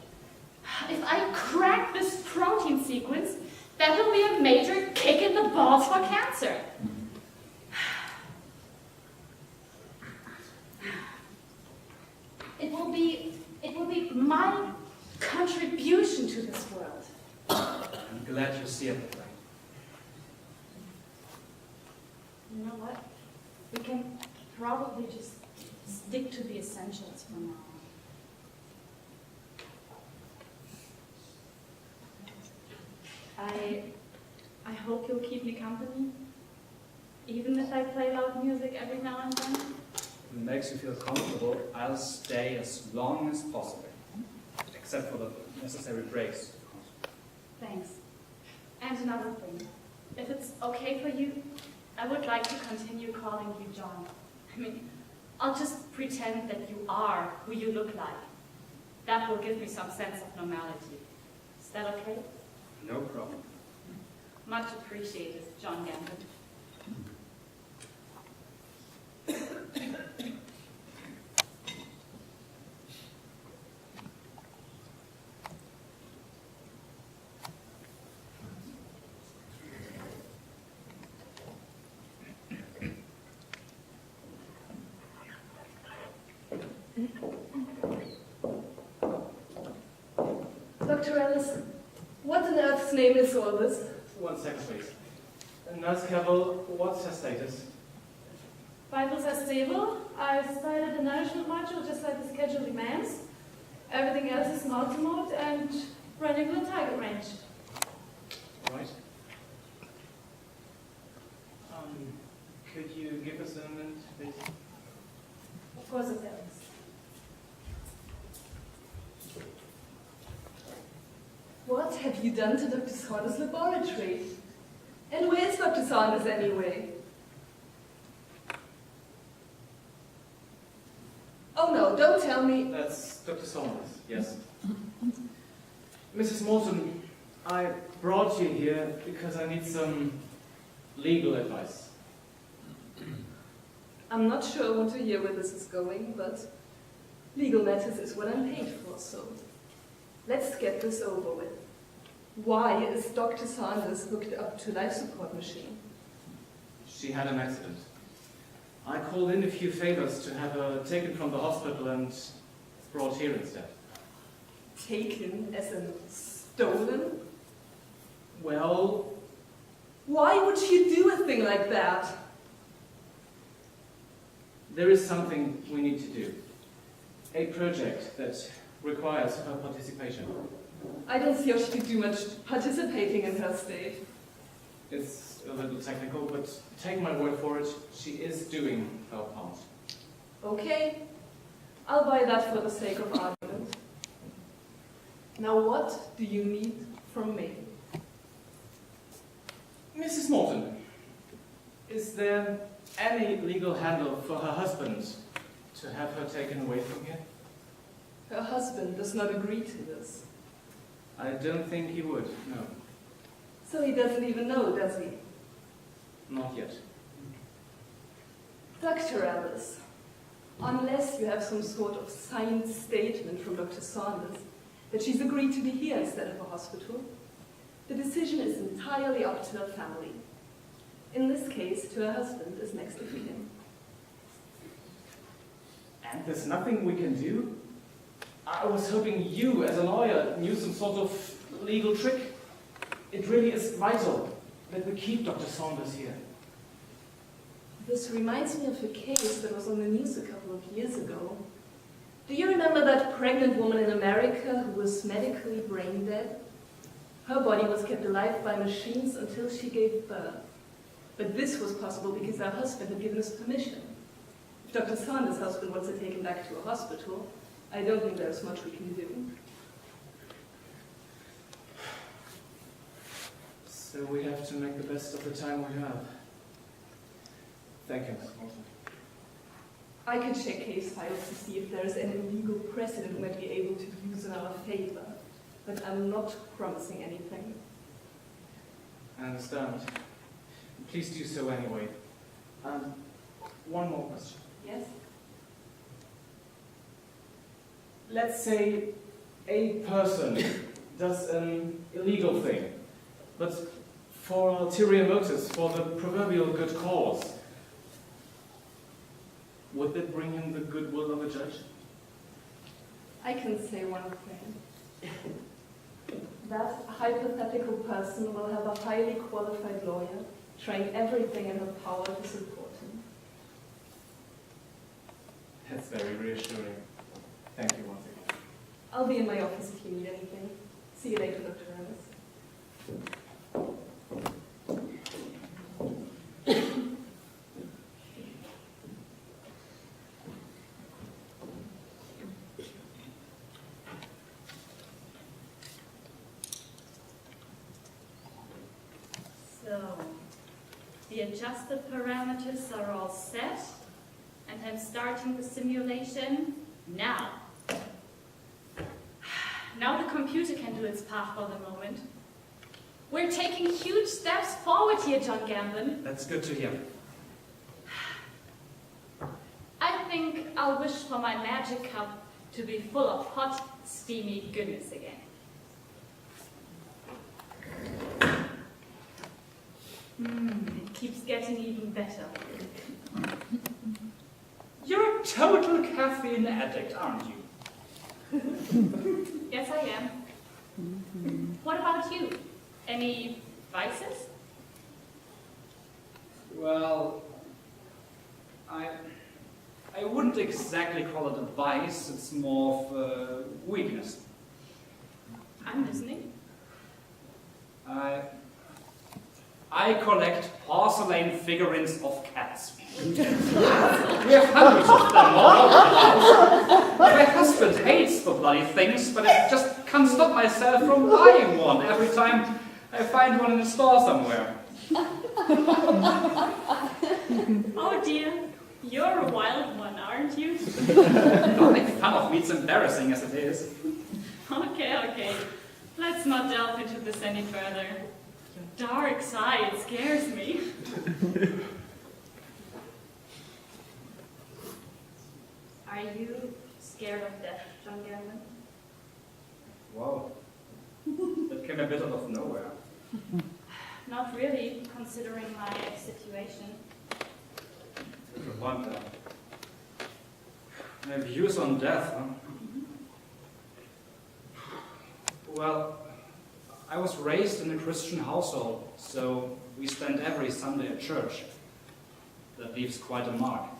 If I crack this protein sequence, that will be a major kick in the balls for cancer. It will be my contribution to this world. I'm glad you see it that way. You know what? We can probably just stick to the essentials for now. I hope you'll keep me company, even if I play loud music every now and then. If it makes you feel comfortable, I'll stay as long as possible. Except for the necessary breaks, of course. Thanks. And another thing, if it's okay for you, I would like to continue calling you John. I mean, I'll just pretend that you are who you look like. That will give me some sense of normality. Is that okay? No problem. Much appreciated, John Gambit. Dr. Ellis, what on earth's name is all this? 1 second, please. Nurse Cavill, what's her status? Vitals are stable. I've started the nourishment module just like the schedule demands. Everything else is multi-mode and running within target range. All right. Could you give us a minute, please? Of course it does. What have you done to Dr. Saunders' laboratory? And where's Dr. Saunders anyway? Oh no, don't tell me. That's Dr. Saunders, yes. Mrs. Morton, I brought you here because I need some legal advice. I'm not sure I want to hear where this is going, but legal matters is what I'm paid for, so let's get this over with. Why is Dr. Saunders hooked up to life support machine? She had an accident. I called in a few favors to have her taken from the hospital and brought here instead. Taken as in stolen? Well, why would she do a thing like that? there is something we need to do. A project that requires her participation. I don't see how she could do much participating in her state. It's a little technical, but take my word for it, she is doing her part. Okay, I'll buy that for the sake of argument. Now what do you need from me? Mrs. Morton, is there any legal handle for her husband to have her taken away from here? Her husband does not agree to this. I don't think he would, no. So he doesn't even know, does he? Not yet. Dr. Ellis, unless you have some sort of signed statement from Dr. Saunders that she's agreed to be here instead of a hospital, the decision is entirely up to her family. In this case, to her husband as next of kin. And there's nothing we can do? I was hoping you, as a lawyer, knew some sort of legal trick. It really is vital that we keep Dr. Saunders here. This reminds me of a case that was on the news a couple of years ago. Do you remember that pregnant woman in America who was medically brain dead? Her body was kept alive by machines until she gave birth. But this was possible because her husband had given us permission. If Dr. Saunders' husband wants her taken back to a hospital, I don't think there's much we can do. So we have to make the best of the time we have. Thank you, Ms. Morton. I could check case files to see if there is any legal precedent we might be able to use in our favor, but I'm not promising anything. I understand. Please do so anyway. One more question. Yes? Let's say a person does an illegal thing, but for ulterior motives, for the proverbial good cause. Would that bring him the goodwill of a judge? I can say one thing. That hypothetical person will have a highly qualified lawyer trying everything in her power to support him. That's very reassuring. Thank you once again. I'll be in my office if you need anything. See you later, Dr. Ellis. So, the adjusted parameters are all set, and I'm starting the simulation now. Now the computer can do its part for the moment. We're taking huge steps forward here, John Gamblin. That's good to hear. I think I'll wish for my magic cup to be full of hot, steamy goodness again. It keeps getting even better. You're a total caffeine addict, aren't you? Yes, I am. What about you? Any vices? Well, I wouldn't exactly call it a vice, it's more of a weakness. I'm listening. I collect porcelain figurines of cats. We have hundreds of them all over the house. My husband hates the bloody things, but I just can't stop myself from buying one every time I find one in a store somewhere. Oh dear, you're a wild one, aren't you? Don't make fun of me, it's embarrassing as it is. Okay. Let's not delve into this any further. Your dark side scares me. Are you scared of death, John Gamblin? Wow. That came a bit out of nowhere. Not really, considering my situation. Good point, my views on death, huh? Well, I was raised in a Christian household, so we spent every Sunday at church. That leaves quite a mark.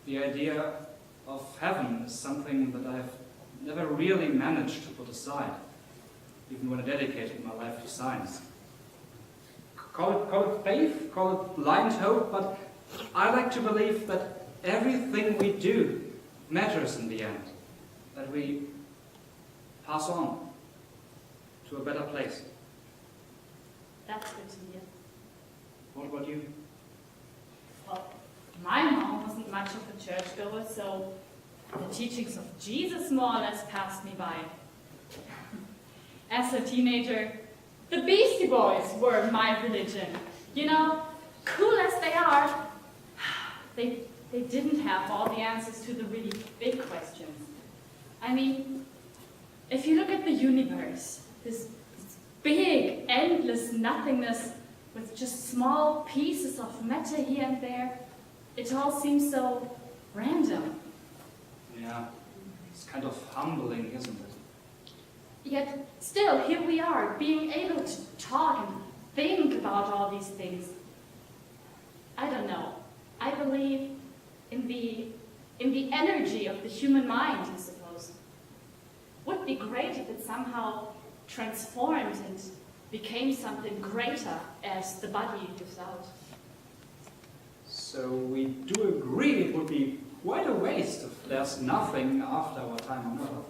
The idea of heaven is something that I've never really managed to put aside, even when I dedicated my life to science. Call it faith, call it blind hope, but I like to believe that everything we do matters in the end, that we pass on to a better place. That's good to hear. What about you? Well, my mom wasn't much of a churchgoer, so the teachings of Jesus more or less passed me by. As a teenager, the Beastie Boys were my religion. You know, cool as they are, they didn't have all the answers to the really big questions. I mean, if you look at the universe, this big, endless nothingness with just small pieces of matter here and there, it all seems so random. Yeah, it's kind of humbling, isn't it? Yet, still, here we are, being able to talk and think about all these things. I don't know. I believe in the energy of the human mind, I suppose. Would be great if it somehow transformed and became something greater as the body gives out. So we do agree it would be quite a waste if there's nothing after our time on Earth.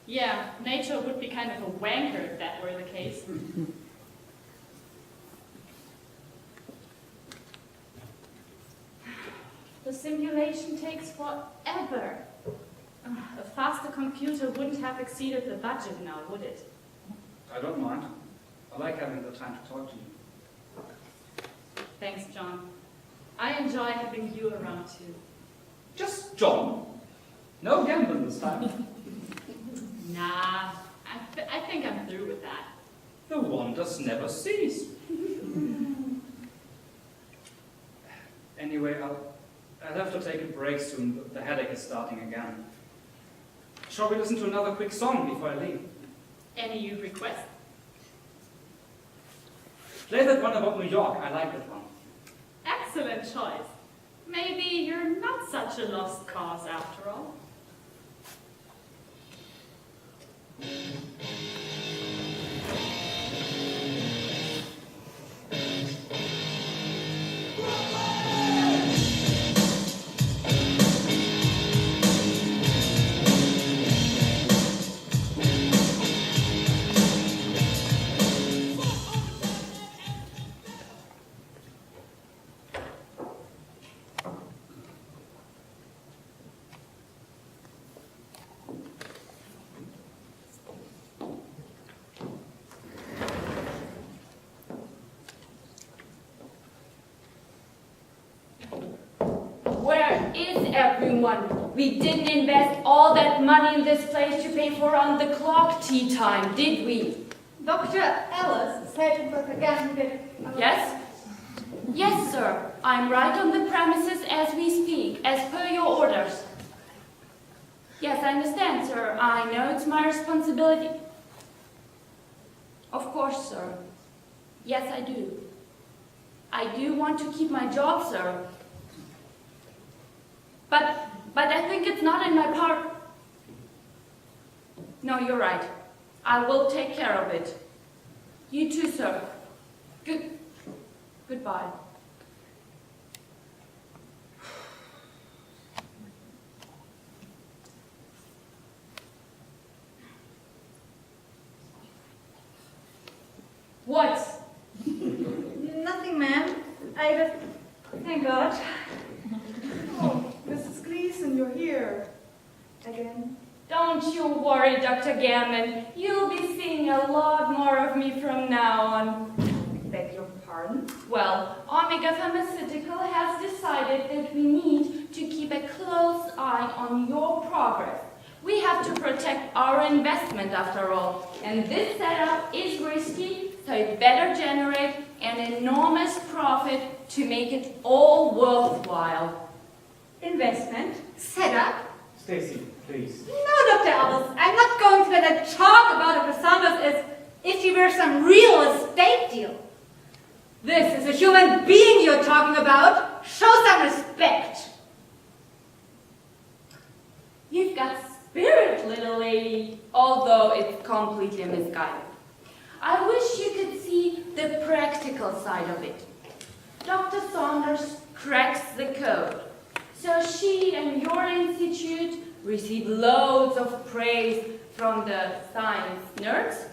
Yeah, nature would be kind of a wanker if that were the case. The simulation takes forever. A faster computer wouldn't have exceeded the budget now, would it? I don't mind. I like having the time to talk to you. Thanks, John. I enjoy having you around too. Just John. No gambling this time. Nah, I think I'm through with that. The wonders never cease. Anyway, I'll have to take a break soon. The headache is starting again. Shall we listen to another quick song before I leave? Any request? Play that one about New York. I like that one. Excellent choice. Maybe you're not such a lost cause after all. Where is everyone? We didn't invest all that money in this place to pay for on-the-clock tea time, did we? Dr. Ellis said Dr. Gambit. Yes? Yes, sir. I'm right on the premises as we speak, as per your orders. Yes, I understand, sir. I know it's my responsibility. Of course, sir. Yes, I do. I do want to keep my job, sir. But I think it's not in my power. No, you're right. I will take care of it. You too, sir. Goodbye. What? Nothing, ma'am. I just... Thank God. Oh, Mrs. Gleason, you're here. Again. Don't you worry, Dr. Gammon. You'll be seeing a lot more of me from now on. Beg your pardon? Well, Omega Pharmaceutical has decided that we need to keep a close eye on your progress. We have to protect our investment after all, and this setup is risky, so it better generate an enormous profit to make it all worthwhile. Investment? Setup? Stacy, please. No, Dr. Ellis. I'm not going to let her talk about Dr. Saunders as if she were some real estate deal. This is a human being you're talking about. Show some respect. You've got spirit, little lady, although it's completely misguided. I wish you could see the practical side of it. Dr. Saunders cracks the code, so she and your institute receive loads of praise from the science nerds.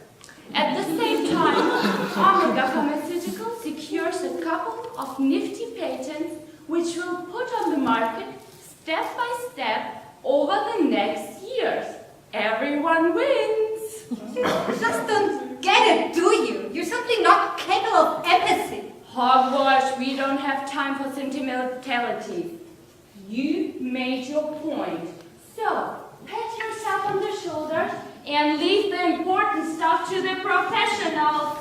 At the same time, Omega Pharmaceutical secures a couple of nifty patents which will put on the market step by step over the next years. Everyone wins. You just don't get it, do you? You're simply not capable of empathy. Hogwash, we don't have time for sentimentality. You made your point. So, pat yourself on the shoulder and leave the important stuff to the professionals.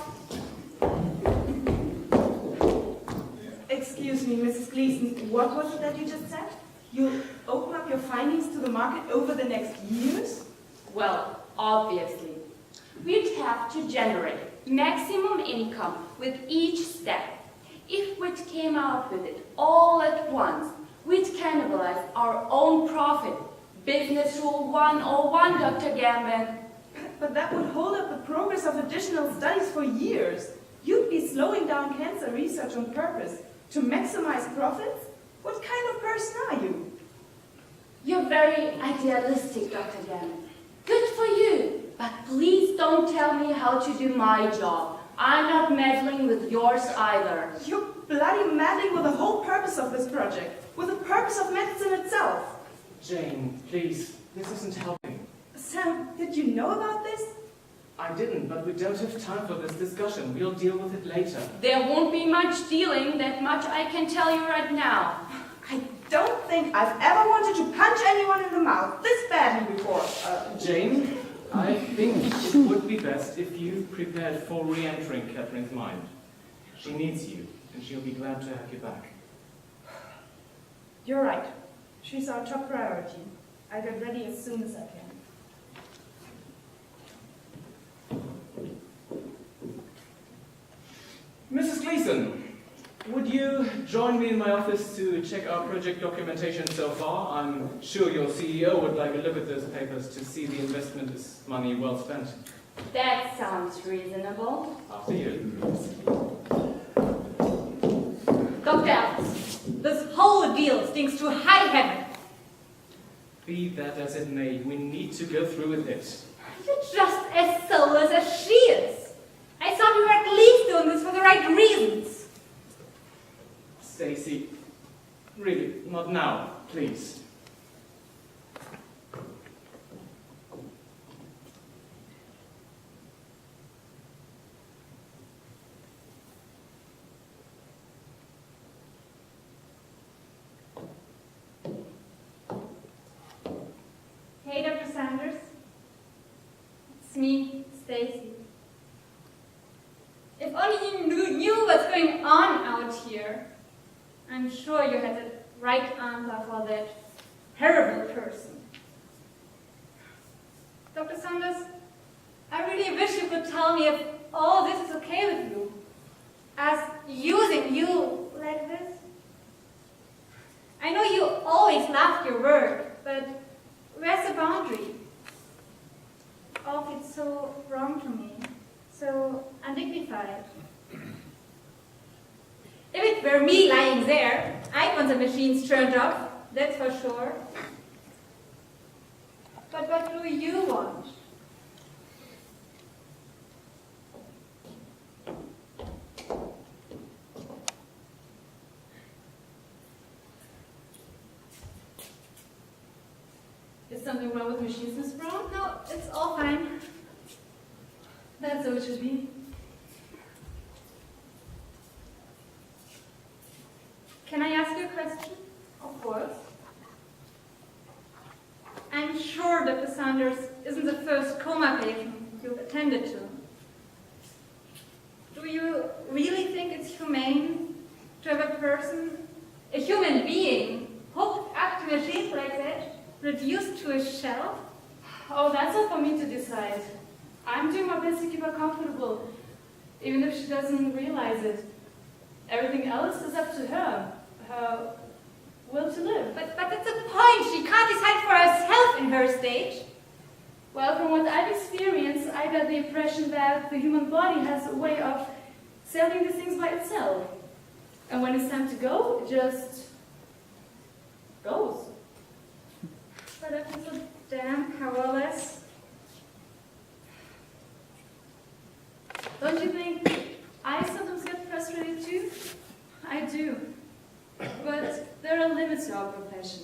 Excuse me, Mrs. Gleason, what was it that you just said? You'll open up your findings to the market over the next years? Well, obviously. We'd have to generate maximum income with each step. If we came out with it all at once, we'd cannibalize our own profit. Business Rule 101, Dr. Gambin. But that would hold up the progress of additional studies for years. You'd be slowing down cancer research on purpose to maximize profits? What kind of person are you? You're very idealistic, Dr. Gambin. Good for you, but please don't tell me how to do my job. I'm not meddling with yours either. You're bloody meddling with the whole purpose of this project, with the purpose of medicine itself. Jane, please, this isn't helping. Sam, did you know about this? I didn't, but we don't have time for this discussion. We'll deal with it later. There won't be much dealing, that much I can tell you right now. I don't think I've ever wanted to punch anyone in the mouth this badly before. Jane, I think it would be best if you prepared for re-entering Catherine's mind. She needs you, and she'll be glad to have you back. You're right. She's our top priority. I'll get ready as soon as I can. Mrs. Gleason, would you join me in my office to check our project documentation so far? I'm sure your CEO would like a look at those papers to see the investment is money well spent. That sounds reasonable. After you. Dr. Ellis, this whole deal stinks to high heaven. Be that as it may, we need to go through with it. You're just as soulless as she is. I thought we were at least doing this for the right reasons. Stacy, really, not now, please. Sanders. It's me, Stacy. If only you knew what's going on out here. I'm sure you had the right answer for that terrible person. Dr. Sanders, I really wish you could tell me if all this is okay with you. As using you like this. I know you always loved your work, but where's the boundary? All feels so wrong to me, so undignified. If it were me lying there, I'd want the machines turned off, that's for sure. But what do you want? Is something wrong with machines, Miss Brown? No, it's all fine. That's how it should be. Can I ask you a question? Of course. I'm sure Dr. Sanders isn't the first coma patient you've attended to. Do you really think it's humane to have a person, a human being, hooked up to machines like that, reduced to a shell? Oh, that's not for me to decide. I'm doing my best to keep her comfortable, even if she doesn't realize it. Everything else is up to her. Her will to live. But that's the point. She can't decide for herself in her stage. Well, from what I've experienced, I got the impression that the human body has a way of selling these things by itself. And when it's time to go, it just goes. But I feel so damn powerless. Don't you think I sometimes get frustrated too? I do. But there are limits to our profession.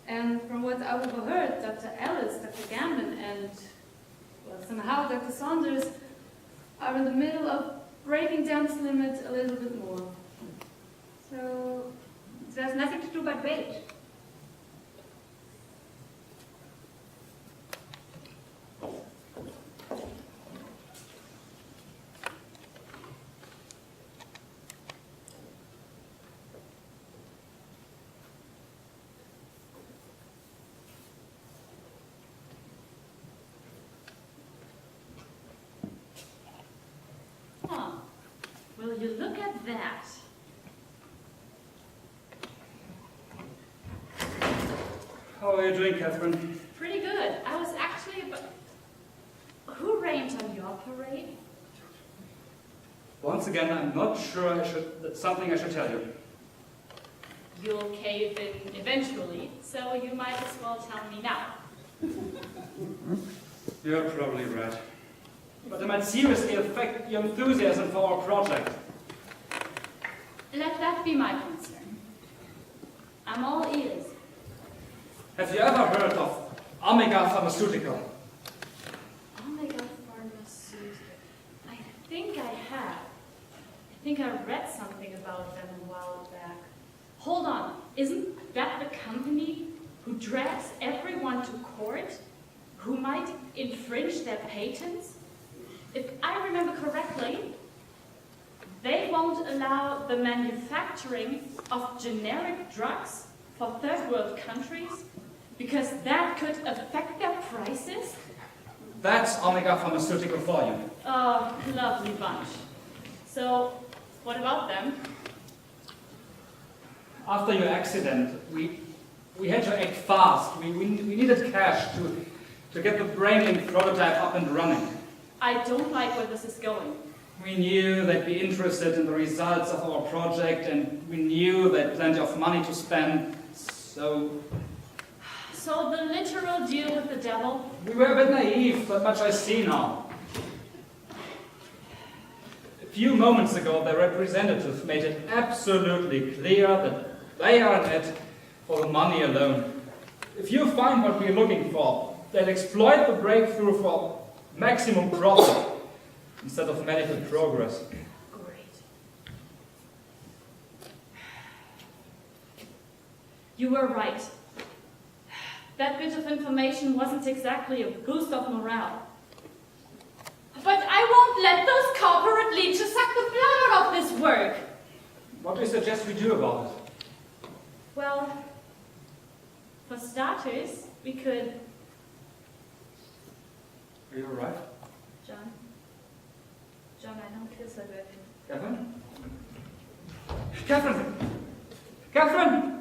And from what I've overheard, Dr. Ellis, Dr. Gambin, and well, somehow Dr. Saunders are in the middle of breaking down this limit a little bit more. So there's nothing to do but wait. Huh. Will you look at that? How are you doing, Catherine? Pretty good. I was actually about... Who rained on your parade? Once again, I'm not sure that's something I should tell you. You'll cave in eventually, so you might as well tell me now. You're probably right. But it might seriously affect your enthusiasm for our project. Let that be my concern. I'm all ears. Have you ever heard of Omega Pharmaceutical? Omega Pharmaceutical. I think I have. I think I read something about them a while back. Hold on, isn't that the company who drags everyone to court, who might infringe their patents? If I remember correctly, they won't allow the manufacturing of generic drugs for third world countries because that could affect their prices? That's Omega Pharmaceutical for you. Oh, lovely bunch. So, what about them? After your accident, we had to act fast. We needed cash to get the BrainLink prototype up and running. I don't like where this is going. We knew they'd be interested in the results of our project, and we knew they had plenty of money to spend, so... So the literal deal with the devil? We were a bit naive, but much I see now. A few moments ago, their representative made it absolutely clear that they are in it for the money alone. If you find what we're looking for, they'll exploit the breakthrough for maximum profit instead of medical progress. Great. You were right. that bit of information wasn't exactly a boost of morale. But I won't let those corporate leeches suck the blood out of this work. What do you suggest we do about it? Well, for starters, we could... Are you alright? John, I don't feel so good. Catherine? Catherine! Catherine!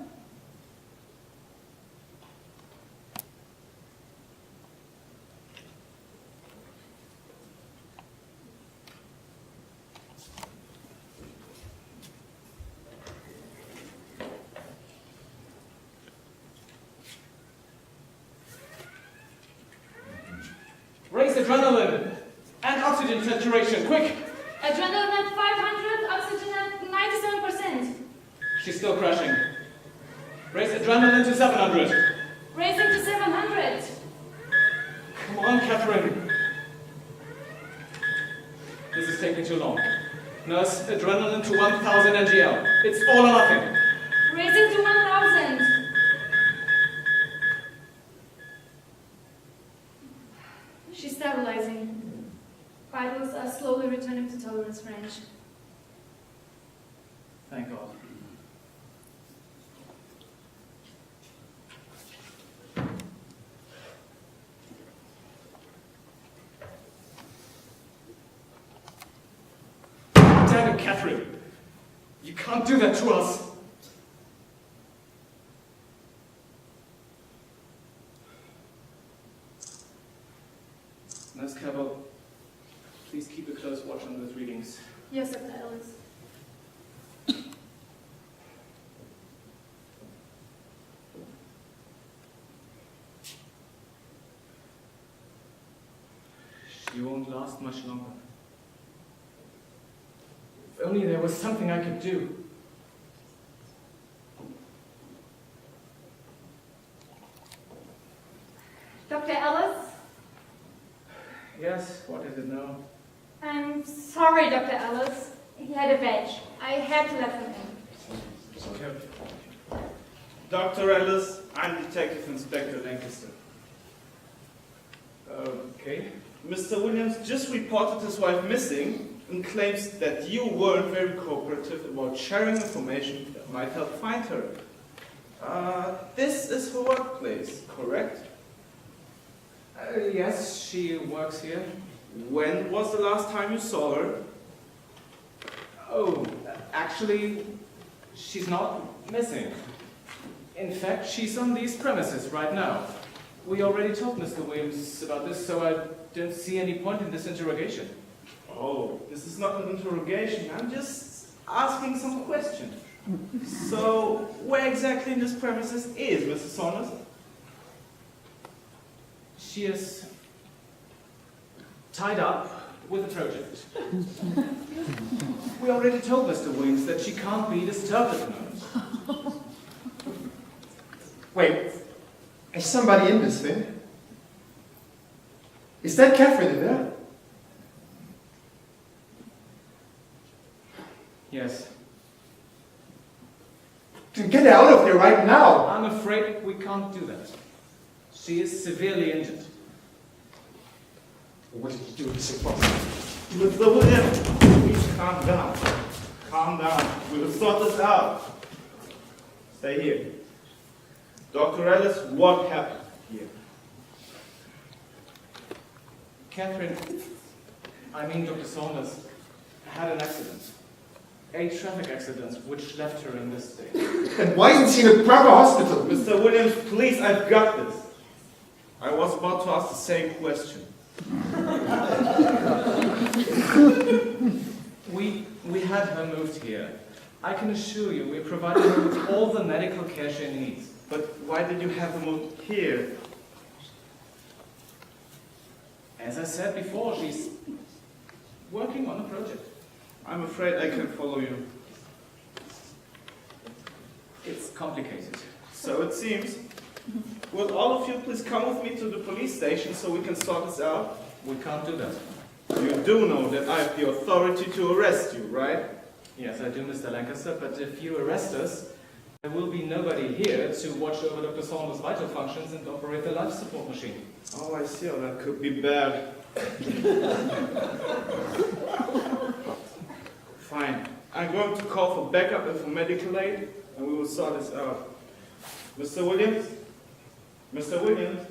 Raise adrenaline and oxygen saturation, quick! Adrenaline at 500, oxygen at 97%. She's still crashing. Raise adrenaline to 700. Raising to 700. Come on, Catherine. This is taking too long. Nurse, adrenaline to 1000 mgl. It's all or nothing. Raising to 1000. She's stabilizing. Vitals are slowly returning to tolerance range. Thank God. Damn it, Catherine! You can't do that to us! Nurse Cabell, please keep a close watch on those readings. Yes, Dr. Ellis. She won't last much longer. If only there was something I could do. Dr. Ellis? Yes, what is it now? I'm sorry, Dr. Ellis. He had a badge. I had to let him in. Dr. Ellis, I'm Detective Inspector Lancaster. Okay. Mr. Williams just reported his wife missing and claims that you weren't very cooperative about sharing information that might help find her. This is her workplace, correct? Yes, she works here. When was the last time you saw her? Oh, actually, she's not missing. In fact, she's on these premises right now. We already told Mr. Williams about this, so I don't see any point in this interrogation. Oh, this is not an interrogation. I'm just asking some questions. So, where exactly in this premises is Mrs. Saunders? She is tied up with a project. We already told Mr. Williams that she can't be disturbed at the moment. Wait, is somebody in this thing? Is that Catherine in there? Yes. Then get her out of there right now! I'm afraid we can't do that. She is severely injured. What did you do to say possible? Mr. Williams, please calm down. Calm down. We'll sort this out. Stay here. Dr. Ellis, what happened here? Catherine, I mean Dr. Saunders, had an accident. A traffic accident which left her in this state. And why isn't she in a proper hospital? Mr. Williams, please, I've got this. I was about to ask the same question. We had her moved here. I can assure you we're providing her with all the medical care she needs. But why did you have her moved here? As I said before, she's working on a project. I'm afraid I can follow you. It's complicated. So it seems. Will all of you please come with me to the police station so we can sort this out? We can't do that. You do know that I have the authority to arrest you, right? Yes, I do, Mr. Lancaster, but if you arrest us, There will be nobody here to watch over Dr. Saunders' vital functions and operate the life support machine. Oh, I see how that could be bad. Fine. I'm going to call for backup and for medical aid, and we will sort this out. Mr. Williams? Mr. Williams?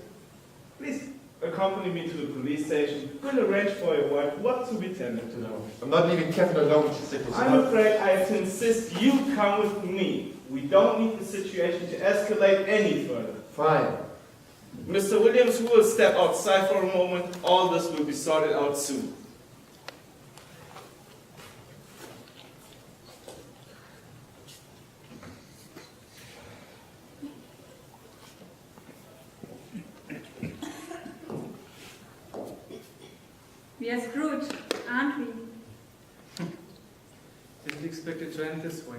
Please accompany me to the police station. We'll arrange for your wife what to be tended to. I'm not leaving Catherine alone with sickness. I'm afraid I have to insist you come with me. We don't need the situation to escalate any further. Fine. Mr. Williams, who will step outside for a moment. All this will be sorted out soon. We are screwed, aren't we? Didn't expect it to end this way.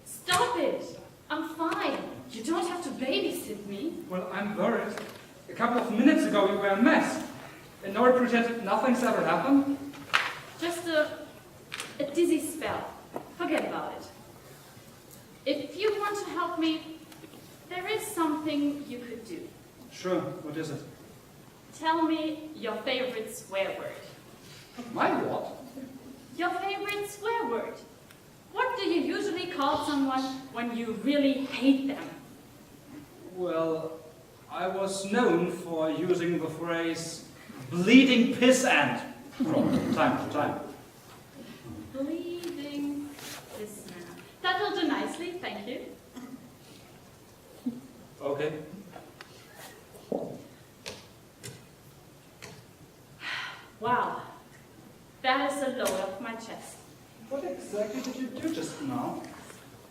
Stop it! I'm fine. You don't have to babysit me. Well, I'm worried. A couple of minutes ago you were a mess. And now it pretended nothing's ever happened. Just a dizzy spell. Forget about it. If you want to help me, there is something you could do. Sure, what is it? Tell me your favorite swear word. My what? Your favorite swear word. What do you usually call someone when you really hate them? Well, I was known for using the phrase bleeding piss ant from time to time. Bleeding this man. That'll do nicely, thank you. Okay. Wow, that is a load off my chest. What exactly did you do just now?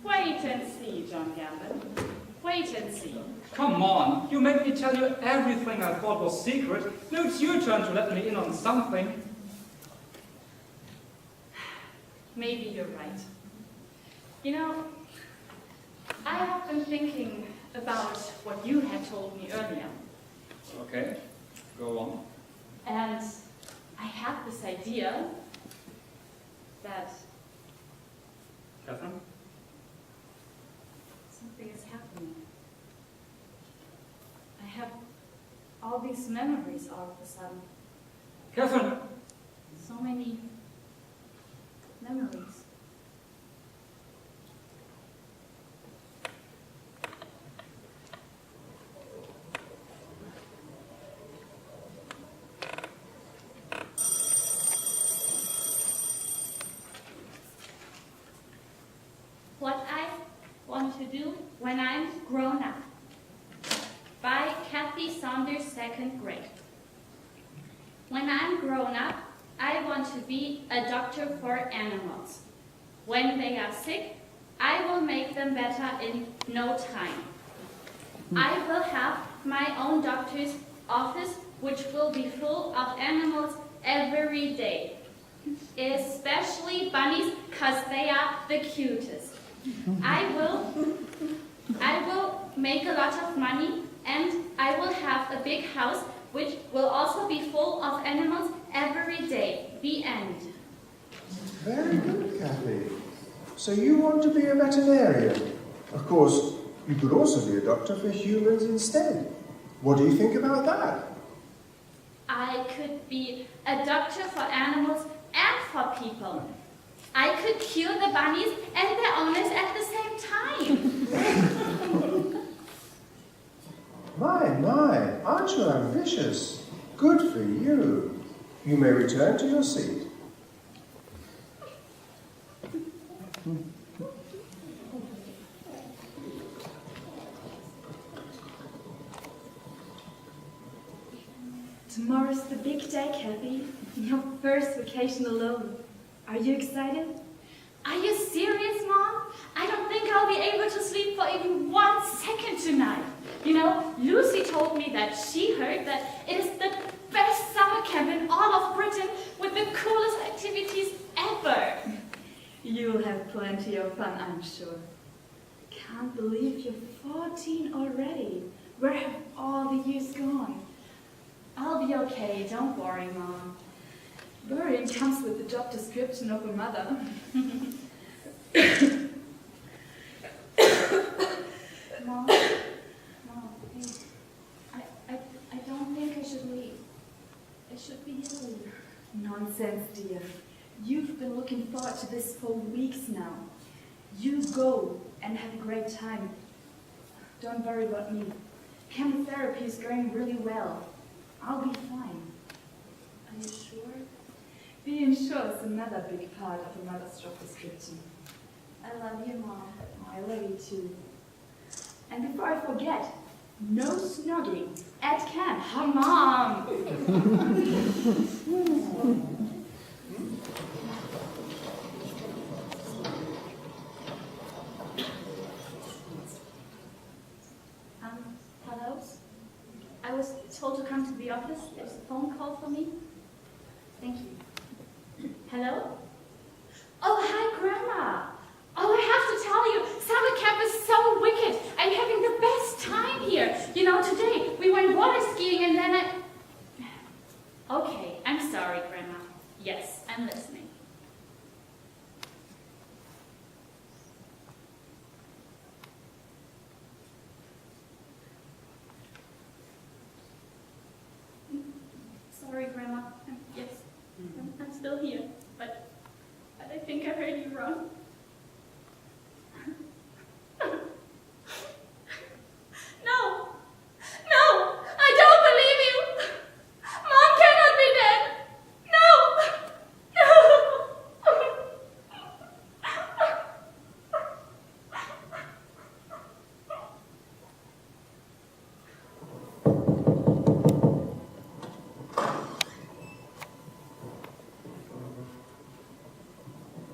Wait and see, John Gambon. Wait and see. Come on, you made me tell you everything I thought was secret. Now it's your turn to let me in on something. Maybe you're right. You know, I have been thinking about what you had told me earlier. Okay, go on. And I have this idea that Catherine? something is happening. I have all these memories all of a sudden. Catherine! So many memories. What I want to do when I'm grown up. By Kathy Saunders, 2nd grade. When I'm grown up, I want to be a doctor for animals. When they are sick, I will make them better in no time. I will have my own doctor's office, which will be full of animals every day. Especially bunnies, because they are the cutest. I will make a lot of money, and I will have a big house which will also be full of animals every day. The end. Very good, Kathy. So you want to be a veterinarian? Of course, you could also be a doctor for humans instead. What do you think about that? I could be a doctor for animals and for people. I could cure the bunnies and their owners at the same time. My, aren't you ambitious? Good for you. You may return to your seat. Tomorrow's the big day, Kathy. Your first vacation alone. Are you excited? Are you serious, Mom? I don't think I'll be able to sleep for even 1 second tonight. You know, Lucy told me that she heard that it is the best summer camp in all of Britain with the coolest activities ever. You'll have plenty of fun, I'm sure. Can't believe you're 14 already. Where have all the years gone? I'll be okay, don't worry, Mom. Worrying comes with the job description of a mother. Mom, hey, I don't think I should leave. I should be here. Nonsense, dear. You've been looking forward to this for weeks now. You go and have a great time. Don't worry about me. Chemotherapy is going really well. I'll be fine. Are you sure? Being sure is another big part of a mother's job description. I love you, Mom. I love you too. And before I forget, no snogging at camp. Oh, Mom! Hello? I was told to come to the office. There's a phone call for me. Thank you. Hello? Oh, hi, Grandma. Oh, I have to tell you, summer camp is so wicked. I'm having the best time here. You know, today we went water skiing and then Okay, I'm sorry, Grandma. Yes, I'm listening. Sorry, Grandma. Yes, I'm still here, but I think I heard you wrong. No! No! I don't believe you! Mom cannot be dead! No!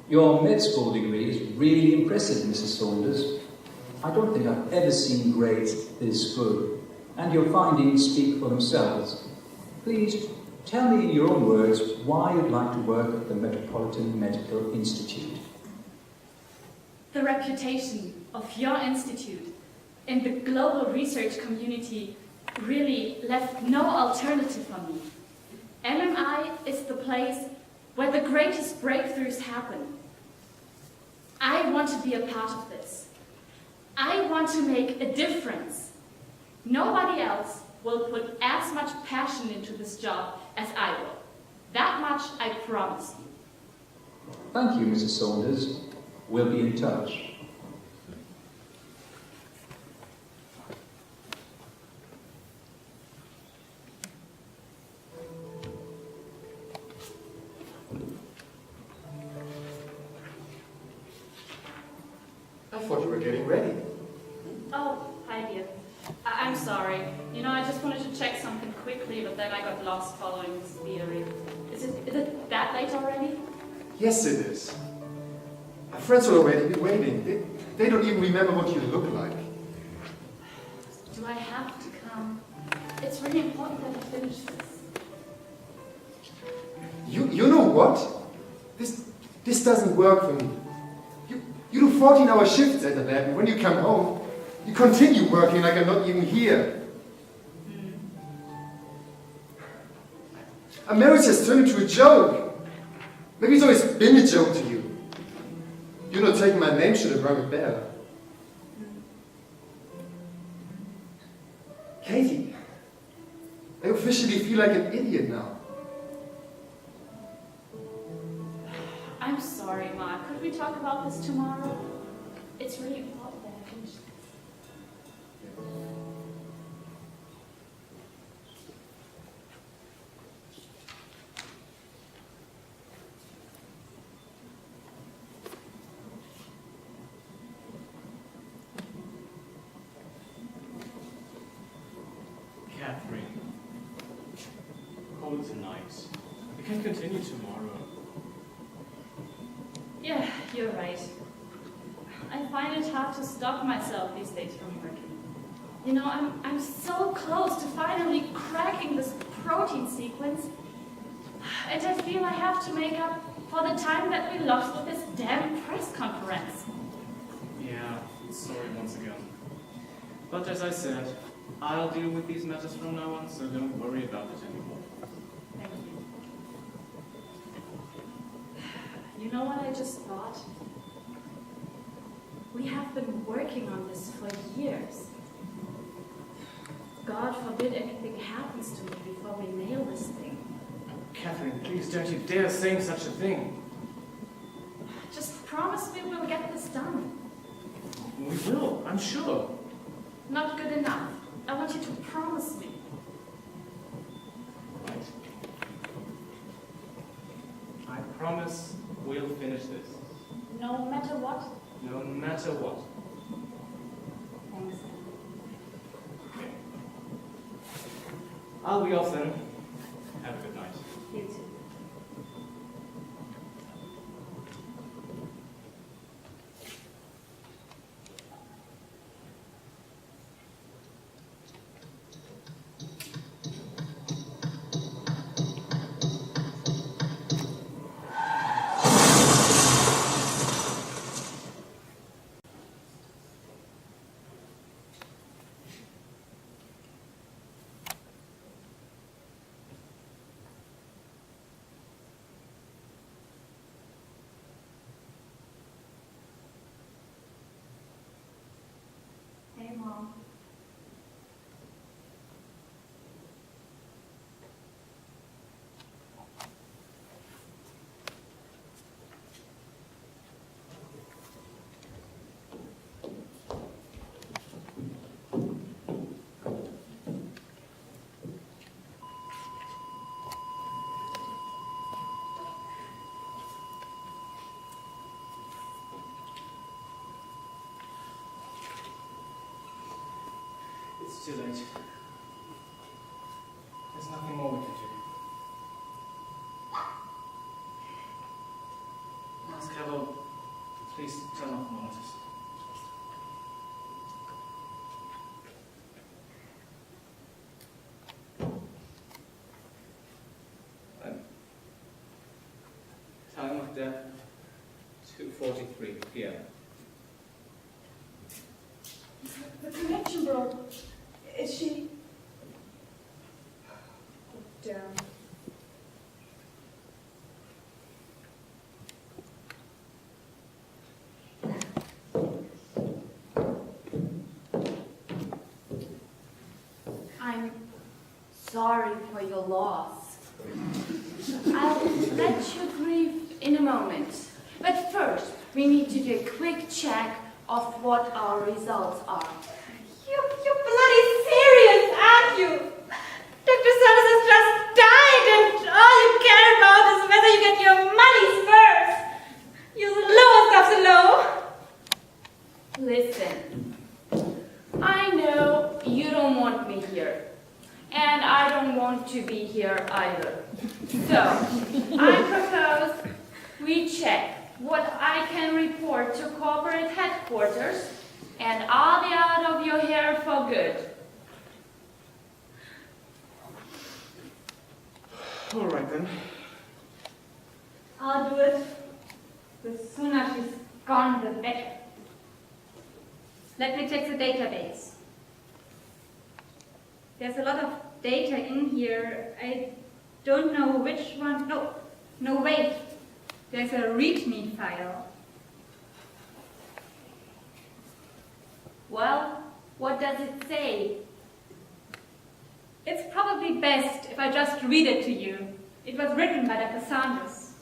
Your med school degree is really impressive, Mrs. Saunders. I don't think I've ever seen grades this good, and your findings speak for themselves. Please tell me in your own words why you'd like to work at the Metropolitan Medical Institute. The reputation of your institute in the global research community really left no alternative for me. MMI is the place where the greatest breakthroughs happen. I want to be a part of this. I want to make a difference. Nobody else will put as much passion into this job as I will. That much I promise you. Thank you, Mrs. Saunders. We'll be in touch. I thought you were getting ready. Oh, hi dear. I'm sorry. You know, I just wanted to check something quickly, but then I got lost following this theory. Is it that late already? Yes, it is. My friends will already be waiting. They don't even remember what you look like. Do I have to come? It's really important that I finish this. You know what? This doesn't work for me. You do 14-hour shifts at the lab, and when you come home, you continue working like I'm not even here. Our marriage has turned into a joke. Maybe it's always been a joke to you. You not taking my name should have rung a bell. Katie, I officially feel like an idiot now. I'm sorry, Ma. Could we talk about this tomorrow? It's really important that I finish this. Catherine, call it tonight. We can continue tomorrow. Yeah, you're right. I find it hard to stop myself these days from working. You know, I'm so close to finally cracking this protein sequence, and I feel I have to make up for the time that we lost with this damn press conference. Yeah, sorry once again. But as I said, I'll deal with these matters from now on, so don't worry about it anymore. Thank you. You know what I just thought? We have been working on this for years. God forbid anything happens to me before we nail this thing. Catherine, please don't you dare say such a thing. Just promise me we'll get this done. We will, I'm sure. Not good enough. I want you to promise me. Right. I promise we'll finish this. No matter what? No matter what. Thanks. Okay. I'll be off then. Have a good night. You too. Hey, Mom. It's too late. There's nothing more we can do. Miss Carroll, please turn off the monitors. Time of death, 2:43 p.m. The connection broke. Is she... Oh, damn. I'm sorry for your loss. I'll let you grieve in a moment. But first, we need to do a quick check of what our results are. You're bloody serious, aren't you? Dr. Sanders has just died and all you care about is whether you get your money's worth. You're the lowest of the low. Listen, I know you don't want me here, and I don't want to be here either. So, I propose we check what I can report to corporate headquarters, and I'll be out of your hair for good. All right then. I'll do it. The sooner she's gone, the better. Let me check the database. There's a lot of data in here. I don't know which one. No, wait. There's a README file. Well, what does it say? It's probably best if I just read it to you. It was written by Dr. Sanders.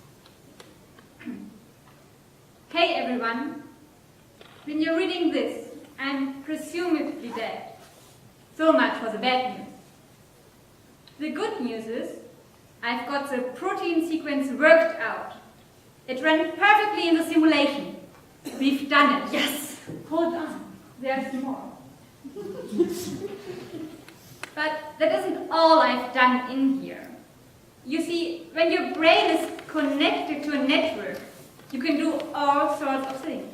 Hey everyone. When you're reading this, I'm presumably dead. So much for the bad news. The good news is, I've got the protein sequence worked out. It ran perfectly in the simulation. We've done it. Yes! Hold on. There's more. But that isn't all I've done in here. You see, when your brain is connected to a network, you can do all sorts of things.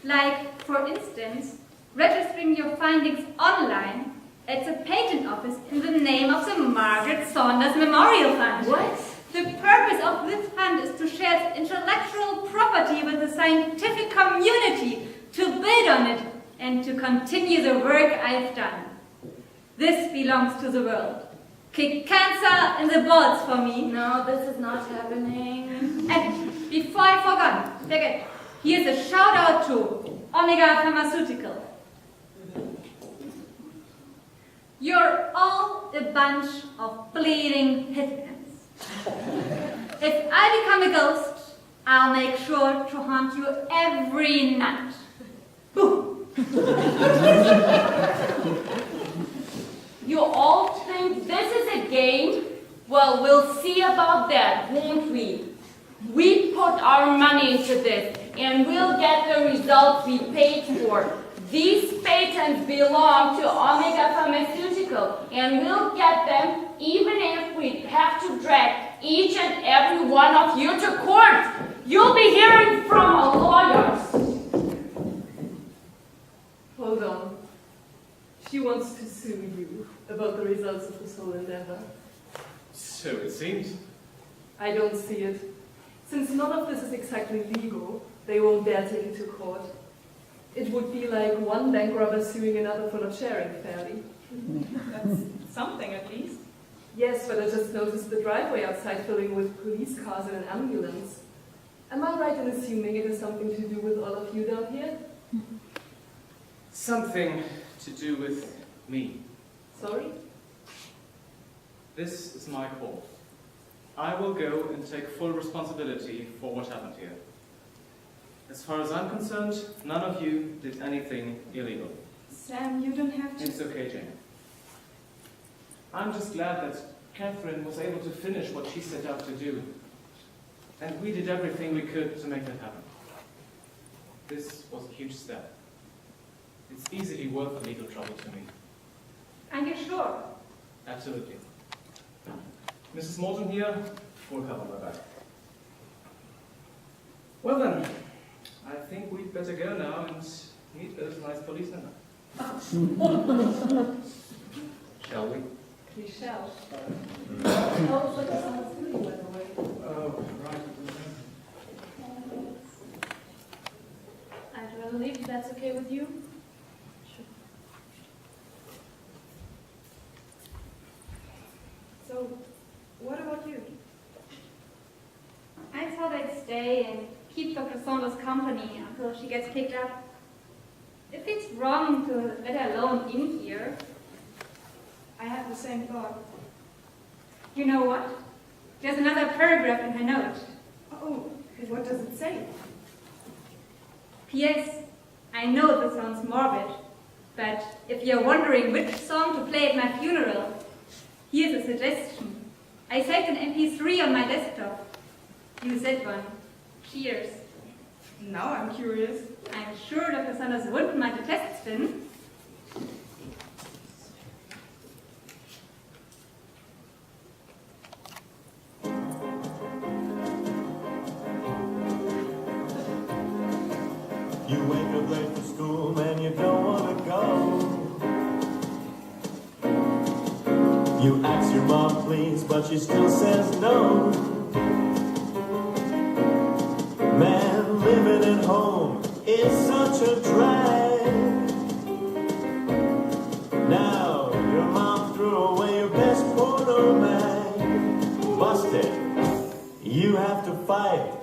Like, for instance, registering your findings online at the patent office in the name of the Margaret Saunders Memorial Fund. What? The purpose of this fund is to share intellectual property with the scientific community, to build on it, and to continue the work I've done. This belongs to the world. Kick cancer in the balls for me. No, this is not happening. And before I forget, here's a shout out to Omega Pharmaceutical. You're all a bunch of bleeding hypocrites. If I become a ghost, I'll make sure to haunt you every night. Boo! You all think this is a game? Well, we'll see about that, won't we? We put our money into this, and we'll get the results we paid for. These patents belong to Omega Pharmaceutical, and we'll get them even if we have to drag each and every one of you to court. You'll be hearing from a lawyer. Hold on. She wants to sue you about the results of this whole endeavor. So it seems. I don't see it. Since none of this is exactly legal, they won't dare take it to court. It would be like one bank robber suing another for not sharing fairly. That's something at least. Yes, but I just noticed the driveway outside filling with police cars and an ambulance. Am I right in assuming it has something to do with all of you down here? Something to do with me. Sorry? This is my call. I will go and take full responsibility for what happened here. As far as I'm concerned, none of you did anything illegal. Sam, you don't have to... It's okay, Jane. I'm just glad that Catherine was able to finish what she set out to do. And we did everything we could to make that happen. This was a huge step. It's easily worth the legal trouble to me. Are you sure? Absolutely. Mrs. Morton here will cover my back. Well then, I think we'd better go now and meet those nice policemen. Shall we? We shall. Oh, right. I'd rather leave if that's okay with you. So, what about you? I thought I'd stay and keep Dr. Saunders company until she gets picked up. If it's wrong to let her alone in here. I have the same thought. You know what? There's another paragraph in her note. Oh, what does it say? P.S. I know this sounds morbid, but if you're wondering which song to play at my funeral, here's a suggestion. I saved an MP3 on my desktop. Use that one. Cheers. Now I'm curious. I'm sure Dr. Saunders wouldn't mind a test spin. You wake up late for school and you don't want to go. You ask your mom please, but she still says no. Man, living at home is such a drag. Now your mom threw away your best porno mag. Busted, you have to fight